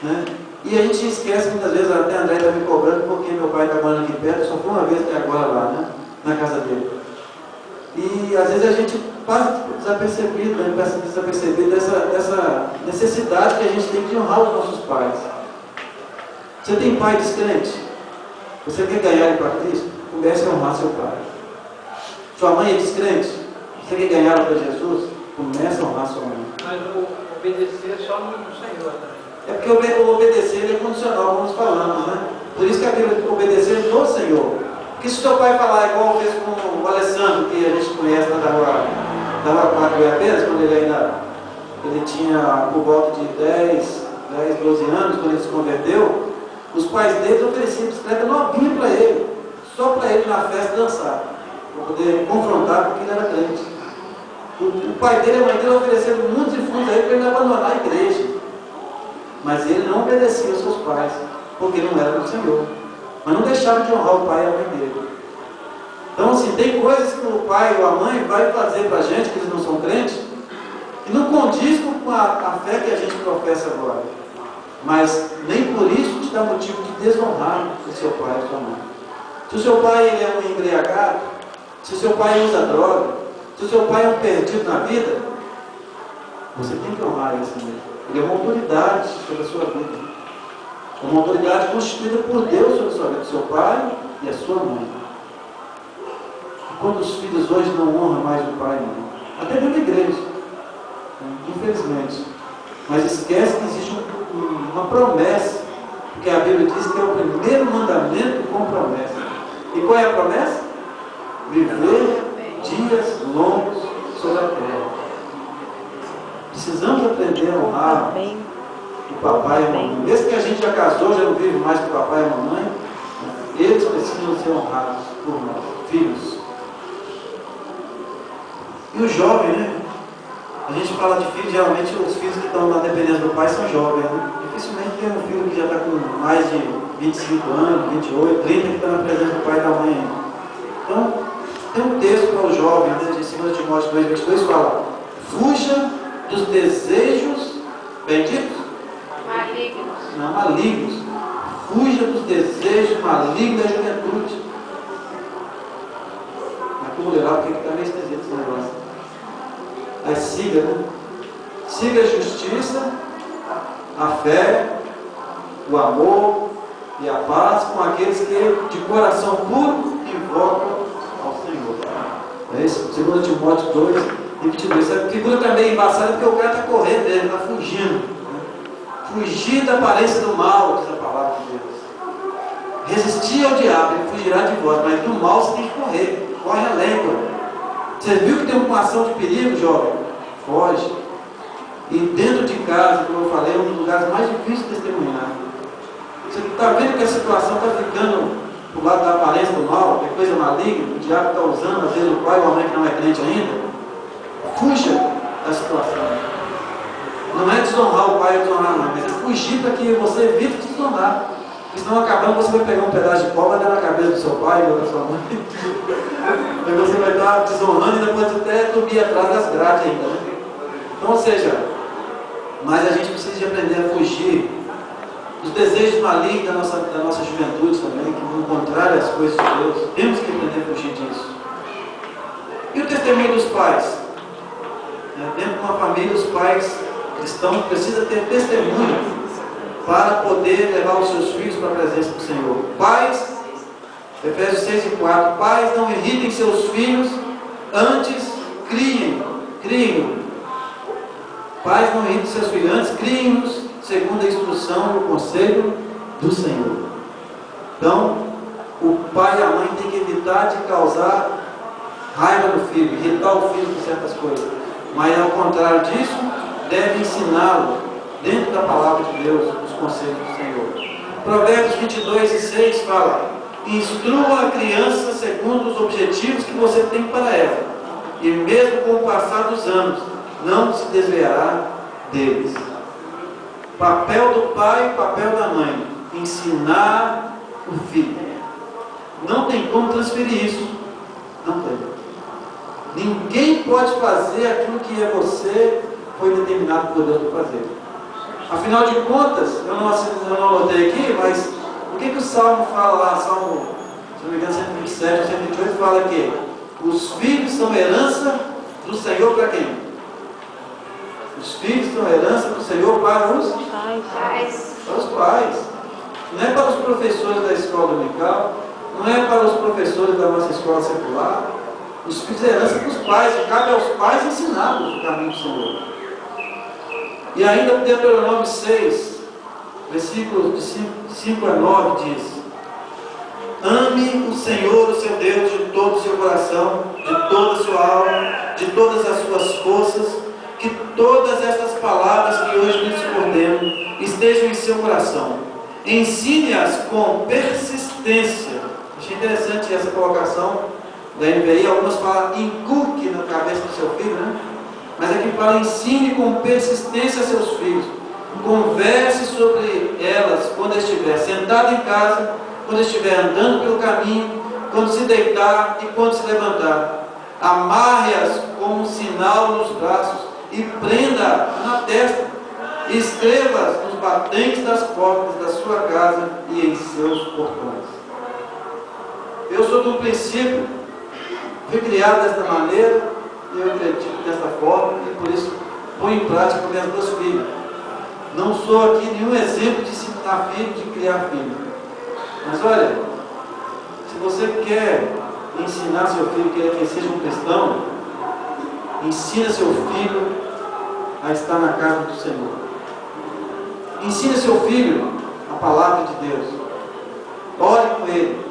né? E a gente esquece muitas vezes, até André está me cobrando porque meu pai está morando aqui perto, só foi uma vez até agora lá, né? Na casa dele. E às vezes a gente passa desapercebido, né? Passa desapercebido dessa necessidade que a gente tem de honrar os nossos pais. Você tem pai descrente? Você quer ganhar ele para Cristo? Comece a honrar seu pai. Sua mãe é descrente? Você quer ganhar ela para Jesus? Comece a honrar sua mãe. Mas obedecer só no Senhor também. É porque o obedecer ele é condicional, como nós falamos, né? Por isso que a Bíblia diz obedecer no Senhor. Porque se o seu pai falar igual fez com o Alessandro, que a gente conhece na Rua 4 Goiabeiras, quando ele tinha por volta de 10, 12 anos, quando ele se converteu, os pais dele ofereciam bicicleta novinha para ele, só para ele na festa dançar, para poder confrontar, porque ele era crente. O pai dele e a mãe dele ofereceram muitos e fundos a ele para ele abandonar a igreja. Mas ele não obedecia aos seus pais, porque não era do Senhor. Mas não deixava de honrar o pai e a mãe dele. Então, assim, tem coisas que o pai ou a mãe vai fazer para a gente, que eles não são crentes, e não condiz com a fé que a gente professa agora. Mas nem por isso te dá motivo de desonrar o seu pai e a sua mãe. Se o seu pai ele é um embriagado, se o seu pai usa droga, se o seu pai é um perdido na vida, você tem que honrar ele também. Ele é uma autoridade sobre a sua vida. É uma autoridade constituída por Deus sobre a sua vida, seu pai e a sua mãe. E quando os filhos hoje não honram mais o pai e a mãe, até dentro da igreja, infelizmente, mas esquece que existe uma promessa, porque a Bíblia diz que é o primeiro mandamento com promessa. E qual é a promessa? Viver dias longos sobre a terra. Precisamos aprender a honrar o papai e a mamãe. Mesmo que a gente já casou, já não vive mais com o papai e a mamãe, eles precisam ser honrados por nós, filhos. E o jovem, né? A gente fala de filhos, geralmente os filhos que estão na dependência do pai são jovens, né? Dificilmente tem um filho que já está com mais de 25 anos, 28, 30, que está na presença do pai e da mãe ainda. Então, tem um texto para os jovens, né, de 2 Timóteo 2,22, fala: fuja dos desejos benditos? Malignos. Não, malignos. Fuja dos desejos malignos da juventude. Aqui eu vou ler lá porque está meio esquisito esse negócio. Aí siga, né? Siga a justiça, a fé, o amor e a paz com aqueles que de coração puro invocam ao Senhor. É isso, 2 Timóteo 2, 22. Essa figura também embaçada porque o cara está correndo dele, está fugindo. Né? Fugir da aparência do mal, diz a palavra de Deus. Resistir ao diabo, ele fugirá de vós, mas do mal você tem que correr. Corre além, cara. Você viu que tem uma ação de perigo, jovem? Foge. E dentro de casa, como eu falei, é um dos lugares mais difíceis de testemunhar. Você está vendo que a situação está ficando do lado da aparência do mal, que é coisa maligna, o diabo está usando, às vezes, o pai ou a mãe que não é crente ainda. Fuja da situação. Não é desonrar o pai ou desonrar a mãe, mas é fugir para que você evite desonrar. Porque senão, acabando, você vai pegar um pedaço de pau, vai dar na cabeça do seu pai ou da sua mãe. Aí você vai estar desonrando e depois até dormir atrás das grades ainda, né? Então, ou seja, mas a gente precisa de aprender a fugir dos desejos malignos da nossa juventude também, que vão contrário às coisas de Deus. Temos que aprender a fugir disso. E o testemunho dos pais? Dentro de uma família, os pais cristãos precisam ter testemunho para poder levar os seus filhos para a presença do Senhor. Pais, Efésios 6 e 4, pais, não irritem seus filhos, antes criem. Pais, não irritem seus filhos, antes criem-nos segundo a instrução e o conselho do Senhor. Então, o pai e a mãe têm que evitar de causar raiva no filho, irritar o filho com certas coisas. Mas, ao contrário disso, deve ensiná-lo dentro da palavra de Deus, os conselhos do Senhor. Provérbios 22 e 6 fala: instrua a criança segundo os objetivos que você tem para ela, e mesmo com o passar dos anos, não se desviará deles. Papel do pai, papel da mãe: ensinar o filho. Não tem como transferir isso. Não tem. Ninguém pode fazer aquilo que você foi determinado por Deus para fazer. Afinal de contas, eu não anotei aqui, mas o que o Salmo fala lá? Salmo, se não me engano, 127 ou 128 fala que os filhos são herança do Senhor para quem? Os filhos são herança do Senhor para os pais. Para os pais. Não é para os professores da escola dominical, não é para os professores da nossa escola secular. Os filhos é herança dos pais, e cabe aos pais ensiná-los o caminho do Senhor. E ainda Deuteronômio 6, versículos de 5 a 9 diz: ame o Senhor, o seu Deus, de todo o seu coração, de toda a sua alma, de todas as suas forças. Que todas estas palavras que hoje nos ordeno estejam em seu coração. Ensine-as com persistência. Achei interessante essa colocação da NVI. Algumas falam inculque na cabeça do seu filho, né? Mas aqui fala ensine com persistência a seus filhos. Converse sobre elas quando estiver sentado em casa, quando estiver andando pelo caminho, quando se deitar e quando se levantar. Amarre-as como um sinal nos braços e prenda na testa. Escreva nos batentes das portas da sua casa e em seus portões. Eu sou de um princípio, fui criado desta maneira, e eu acredito desta forma, e por isso ponho em prática com minhas duas filhas. Não sou aqui nenhum exemplo de ensinar filho, de criar filho. Mas olha, se você quer ensinar seu filho, quer que ele seja um cristão, ensina seu filho a estar na casa do Senhor. Ensine seu filho a palavra de Deus. Ore com ele.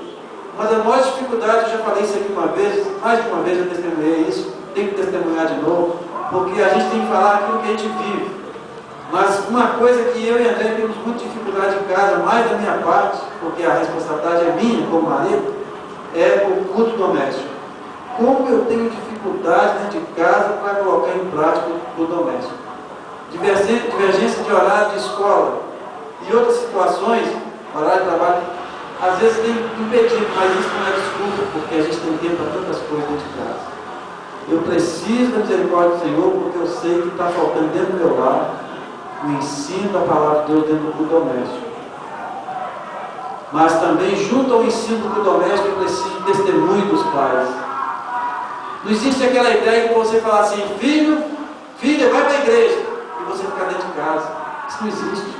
Mas a maior dificuldade, eu já falei isso aqui uma vez, mais de uma vez eu testemunhei isso, tenho que testemunhar de novo, porque a gente tem que falar aquilo que a gente vive. Mas uma coisa que eu e André temos muita dificuldade em casa, mais da minha parte, porque a responsabilidade é minha como marido, é o culto doméstico. Como eu tenho dificuldade dentro de casa para colocar em prática o culto doméstico. Divergência de horário de escola e outras situações, horário de trabalho, às vezes tem impedido, mas isso não é desculpa, porque a gente tem tempo para tantas coisas dentro de casa. Eu preciso da misericórdia do Senhor, porque eu sei que está faltando dentro do meu lar o ensino da palavra de Deus dentro do culto doméstico. Mas também, junto ao ensino do culto doméstico, eu preciso de testemunho dos pais. Não existe aquela ideia de você falar assim, filho, filha, vai para a igreja, e você ficar dentro de casa. Isso não existe.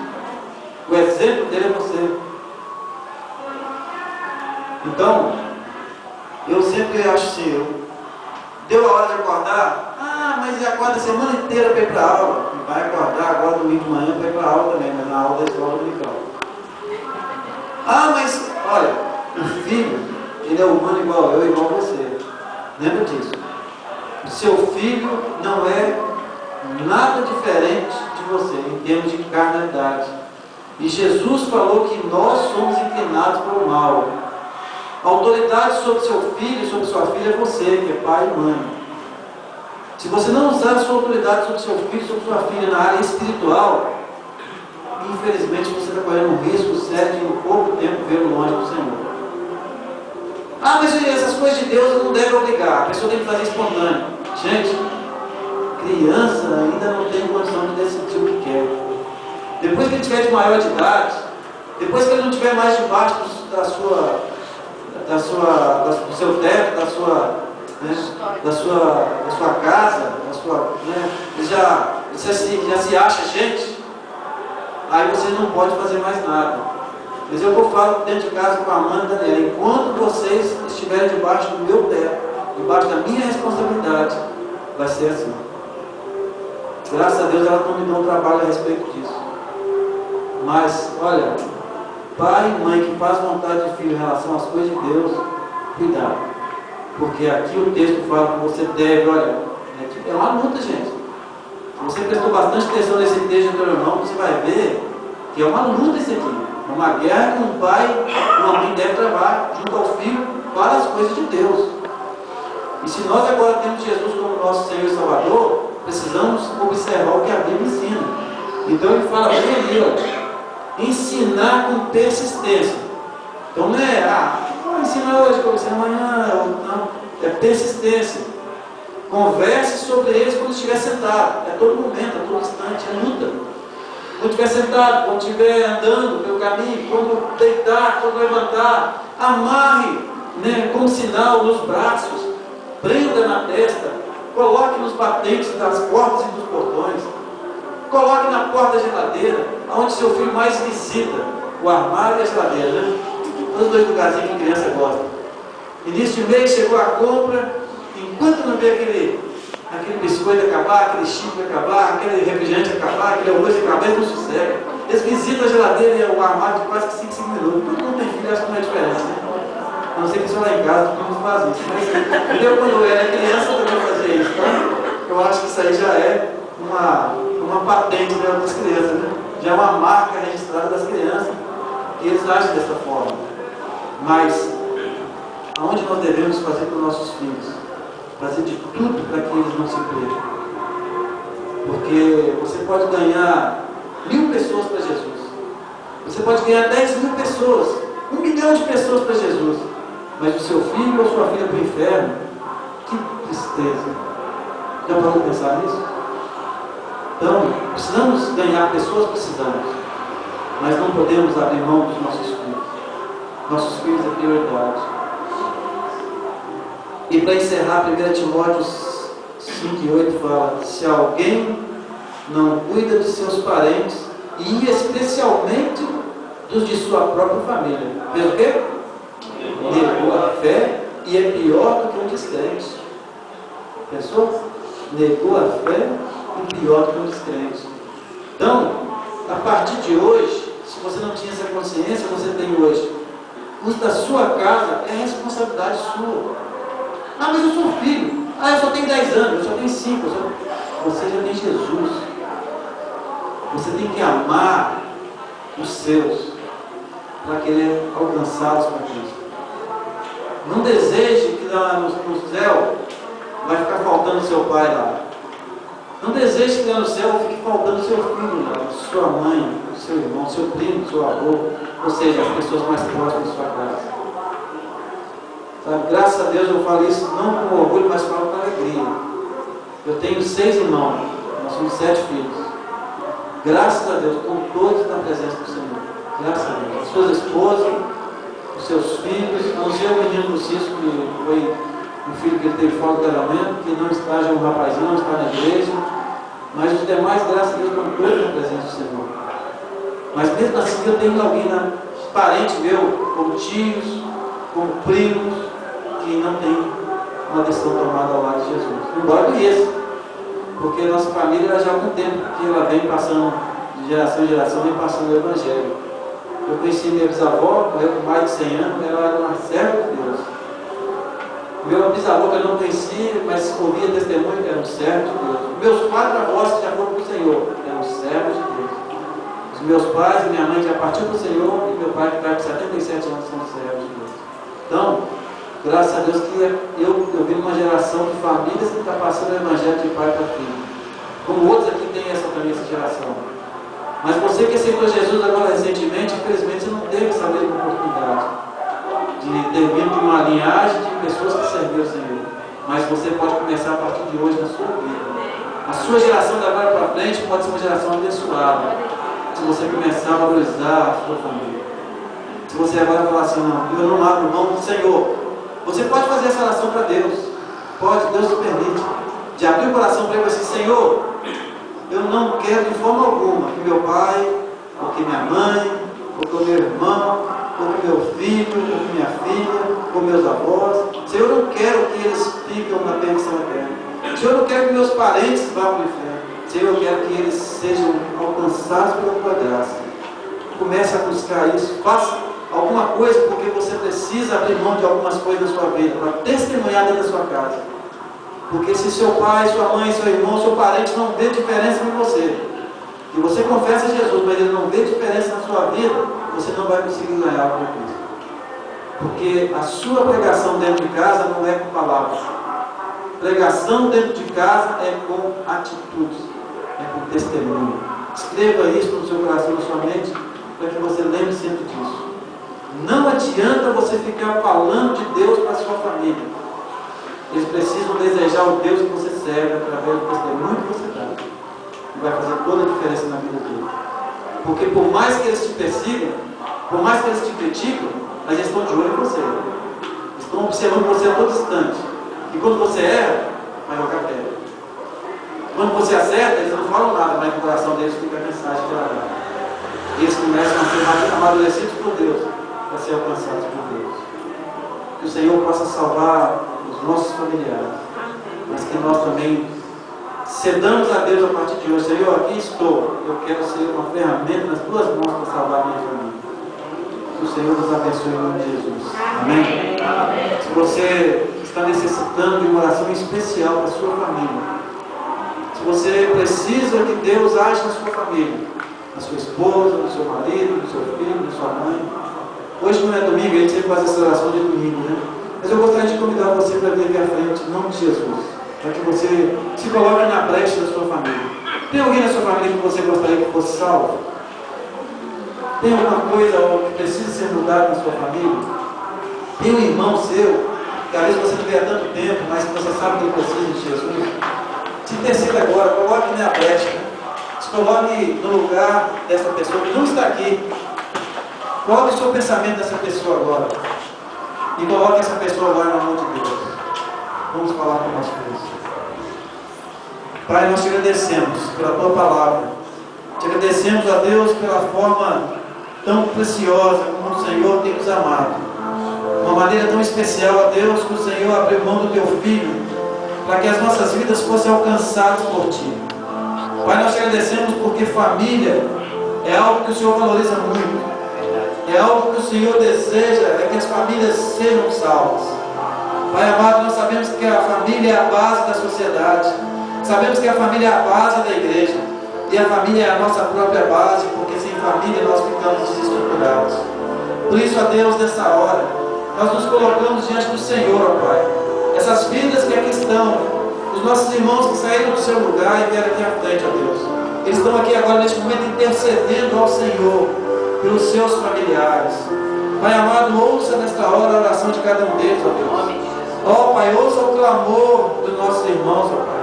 O exemplo dele é você. Então, eu sempre acho assim, deu a hora de acordar, mas ele acorda a semana inteira para ir para a aula. E vai acordar agora domingo de manhã para ir para a aula também, mas na aula da escola dominical. Mas, olha, o filho, ele é humano igual eu, igual você. Lembra disso. O seu filho não é nada diferente de você, em termos de carnalidade. E Jesus falou que nós somos inclinados para o mal. A autoridade sobre seu filho, sobre sua filha, é você, que é pai e mãe. Se você não usar a sua autoridade sobre seu filho, sobre sua filha na área espiritual, infelizmente você está correndo um risco sério de em pouco tempo vê-lo longe do Senhor. Mas essas coisas de Deus não deve obrigar, a pessoa tem que fazer espontâneo. Gente, criança ainda não tem condição de decidir o que quer. Depois que ele tiver de maior de idade, depois que ele não tiver mais debaixo do seu teto, da sua casa, ele já se acha gente, aí você não pode fazer mais nada. Mas eu falo dentro de casa com a Amanda e Daniela, enquanto vocês estiverem debaixo do meu teto, debaixo da minha responsabilidade, vai ser assim. Graças a Deus ela não me deu um trabalho a respeito disso. Mas, olha, pai e mãe que faz vontade de filho em relação às coisas de Deus, cuidado. Porque aqui o texto fala que você deve, olha, é uma luta, gente. Se você prestou bastante atenção nesse texto anteriormente, você vai ver que é uma luta isso aqui. É uma guerra que um pai e uma mãe deve travar junto ao filho para as coisas de Deus. E se nós agora temos Jesus como nosso Senhor e Salvador, precisamos observar o que a Bíblia ensina. Então ele fala bem ali, ó, ensinar com persistência. Então não é, vou ensinar hoje, vou ensinar amanhã, não. É persistência. Converse sobre eles quando estiver sentado. É todo momento, é todo instante, é luta. Quando estiver sentado, quando estiver andando pelo caminho, quando deitar, quando levantar, amarre, como sinal nos braços, prenda na testa, coloque nos batentes das portas e dos portões, coloque na porta da geladeira, onde seu filho mais visita, o armário e a geladeira, né? Os dois lugarzinhos que criança gosta. Início de mês, chegou a compra, enquanto não vê aquele biscoito acabar, aquele chifre acabar, aquele refrigerante acabar, aquele arroz acabar, eles não sossegam. Eles visitam a geladeira e o armário de quase 5 minutos. Todo mundo tem filho, acho que não é diferença, né? A não ser que só lá em casa todo mundo faz isso. Mas eu, quando eu era criança, eu também fazia isso. Então, eu acho que isso aí já é uma patente das crianças, né? Já é uma marca registrada das crianças, que eles agem dessa forma. Mas, aonde nós devemos fazer para os nossos filhos? Fazer de tudo para que eles não se percam. Porque você pode ganhar 1000 pessoas para Jesus. Você pode ganhar 10.000 pessoas, 1 milhão de pessoas para Jesus. Mas o seu filho ou sua filha para o inferno, que tristeza. Já parou de pensar nisso? Então, precisamos ganhar pessoas, precisamos. Mas não podemos abrir mão dos nossos filhos. Nossos filhos é prioridade. E para encerrar, 1 Timóteo 5:8 fala: se alguém não cuida de seus parentes, e especialmente dos de sua própria família, fez o quê? Negou a fé e é pior do que um descrente. Pensou? Negou a fé e pior do que um descrente. Então, a partir de hoje, se você não tinha essa consciência, você tem hoje. Os da sua casa é responsabilidade sua. Ah, mas eu sou filho. Ah, eu só tenho 10 anos, eu só tenho 5. Você já tem Jesus. Você tem que amar os seus para querer alcançá-los para Cristo. Não deseje que lá no céu vai ficar faltando seu pai lá. Não deseje que lá no céu fique faltando seu filho lá, sua mãe, seu irmão, seu primo, seu avô, ou seja, as pessoas mais próximas da sua casa. Sabe? Graças a Deus eu falo isso não com orgulho, mas falo com alegria. Eu tenho 6 irmãos, nós somos 7 filhos. Graças a Deus, estão todos na presença do Senhor. Graças a Deus. As suas esposas, os seus filhos, a não ser o menino do Cisco, que foi um filho que ele teve fora do casamento, que não está, já é um rapazinho, não está na igreja. Mas os demais, graças a Deus, estão todos na presença do Senhor. Mas mesmo assim, eu tenho alguém, parente meu, como tios, como primos, que não tem uma decisão tomada ao lado de Jesus. Embora conheça. Porque a nossa família já há algum tempo que ela vem passando, de geração em geração, vem passando o Evangelho. Eu conheci minha bisavó, morreu com mais de 100 anos, ela era uma serva de Deus. Meu bisavô que eu não conhecia, mas ouvia testemunho, era um servo de Deus. Meus quatro-avós que já foram para o Senhor, eram servos de Deus. Os meus pais e minha mãe já partiram para o Senhor, e meu pai que está com 77 anos são servos de Deus. Então, graças a Deus que eu vi uma geração de famílias que está passando o Evangelho de pai para filho. Como outros aqui têm também essa geração. Mas você que aceitou Jesus agora recentemente, infelizmente você não teve essa mesma oportunidade de ter vindo de uma linhagem de pessoas que serviram o Senhor. Mas você pode começar a partir de hoje na sua vida. A sua geração da agora para frente pode ser uma geração abençoada. Se você começar a valorizar a sua família. Se você agora falar assim, não, eu não abro mão do Senhor. Você pode fazer essa oração para Deus. Pode, Deus te permite. De abrir o coração para ele e assim, Senhor, eu não quero de forma alguma que meu pai, ou que minha mãe, ou que o meu irmão, ou que meu filho, ou que minha filha, ou meus avós. Senhor, eu não quero que eles fiquem na perdição eterna. Senhor, eu não quero que meus parentes vá para o inferno. Senhor, eu quero que eles sejam alcançados pela tua graça. Comece a buscar isso. Faça alguma coisa, porque você precisa abrir mão de algumas coisas na sua vida, para testemunhar dentro da sua casa. Porque se seu pai, sua mãe, seu irmão, seu parente não vê diferença em você, e você confessa Jesus, mas ele não vê diferença na sua vida, você não vai conseguir ganhar com Cristo. Porque a sua pregação dentro de casa não é com palavras. Pregação dentro de casa é com atitudes, é com testemunho. Escreva isso no seu coração, na sua mente, para que você lembre sempre disso. Não adianta você ficar falando de Deus para a sua família. Eles precisam desejar o Deus que você serve através do testemunho que você dá. E vai fazer toda a diferença na vida dele. Porque por mais que eles te persigam, por mais que eles te criticam, mas eles estão de olho em você. Eles estão observando você a todo instante. E quando você erra, vai jogar pedra. Quando você acerta, eles não falam nada, mas no coração deles fica a mensagem gravada. E eles começam a ser amadurecidos por Deus, para ser alcançados por Deus. Que o Senhor possa salvar os nossos familiares, mas que nós também cedamos a Deus a partir de hoje. Senhor, aqui estou, eu quero ser uma ferramenta nas tuas mãos para salvar a minha família. Que o Senhor nos abençoe em nome de Jesus. Amém? Se você está necessitando de uma oração especial para a sua família, se você precisa que Deus age na sua família, na sua esposa, no seu marido, no seu filho, na sua mãe. Hoje não é domingo, a gente sempre faz essa oração de domingo, né? Mas eu gostaria de convidar você para vir aqui à frente, em nome de Jesus, para que você se coloque na brecha da sua família. Tem alguém na sua família que você gostaria que fosse salvo? Tem alguma coisa que precisa ser mudada na sua família? Tem um irmão seu, que às vezes você não vê há tanto tempo, mas que você sabe que ele precisa de Jesus? Se decida agora, coloque na brecha, se coloque no lugar dessa pessoa que não está aqui. Coloque o seu pensamento dessa pessoa agora. E coloque essa pessoa agora na mão de Deus. Vamos falar com o nosso Deus. Pai, nós te agradecemos pela tua palavra. Te agradecemos, a Deus, pela forma tão preciosa como o Senhor tem nos amado. Uma maneira tão especial, a Deus, que o Senhor abriu mão do teu Filho, para que as nossas vidas fossem alcançadas por ti. Pai, nós te agradecemos porque família é algo que o Senhor valoriza muito. É algo que o Senhor deseja, é que as famílias sejam salvas. Pai amado, nós sabemos que a família é a base da sociedade. Sabemos que a família é a base da igreja. E a família é a nossa própria base, porque sem família nós ficamos desestruturados. Por isso, a Deus, nessa hora, nós nos colocamos diante do Senhor, ó Pai. Essas vidas que aqui estão, os nossos irmãos que saíram do seu lugar e vieram aqui à frente, ó Deus. Eles estão aqui agora, neste momento, intercedendo ao Senhor pelos seus familiares. Pai amado, ouça nesta hora a oração de cada um deles, ó Deus. Ó Pai, ouça o clamor dos nossos irmãos, ó Pai.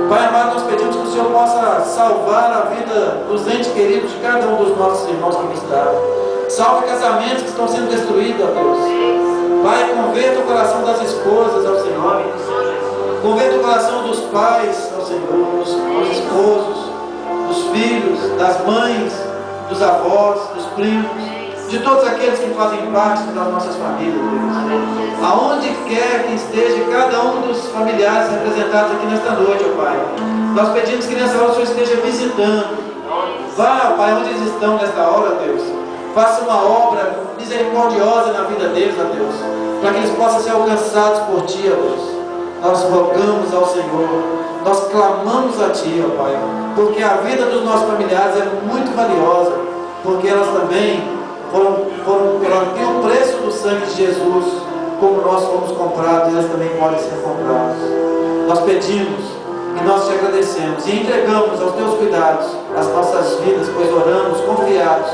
Pai amado, nós pedimos que o Senhor possa salvar a vida dos entes queridos de cada um dos nossos irmãos que estão. Salve casamentos que estão sendo destruídos, ó Deus. Pai, converta o coração das esposas ao Senhor. Converta o coração dos pais ao Senhor, dos esposos, dos filhos, das mães, dos avós, dos primos, de todos aqueles que fazem parte das nossas famílias, Deus. Aonde quer que esteja cada um dos familiares representados aqui nesta noite, ó Pai, nós pedimos que nessa hora o Senhor esteja visitando. Vá, ó Pai, onde eles estão nesta hora, Deus. Faça uma obra misericordiosa na vida deles, ó Deus, para que eles possam ser alcançados por Ti, ó Deus. Nós rogamos ao Senhor, nós clamamos a Ti, ó Pai, porque a vida dos nossos familiares é muito valiosa, porque elas também têm o preço do sangue de Jesus, como nós fomos comprados, elas também podem ser comprados. Nós pedimos e nós Te agradecemos e entregamos aos Teus cuidados as nossas vidas, pois oramos confiados,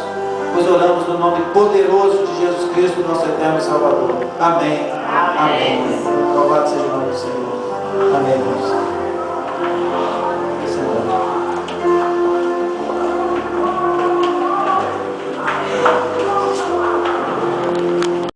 pois oramos no nome poderoso de Jesus Cristo, nosso eterno Salvador. Amém. Amém. Louvado seja o nome do Senhor. Amém.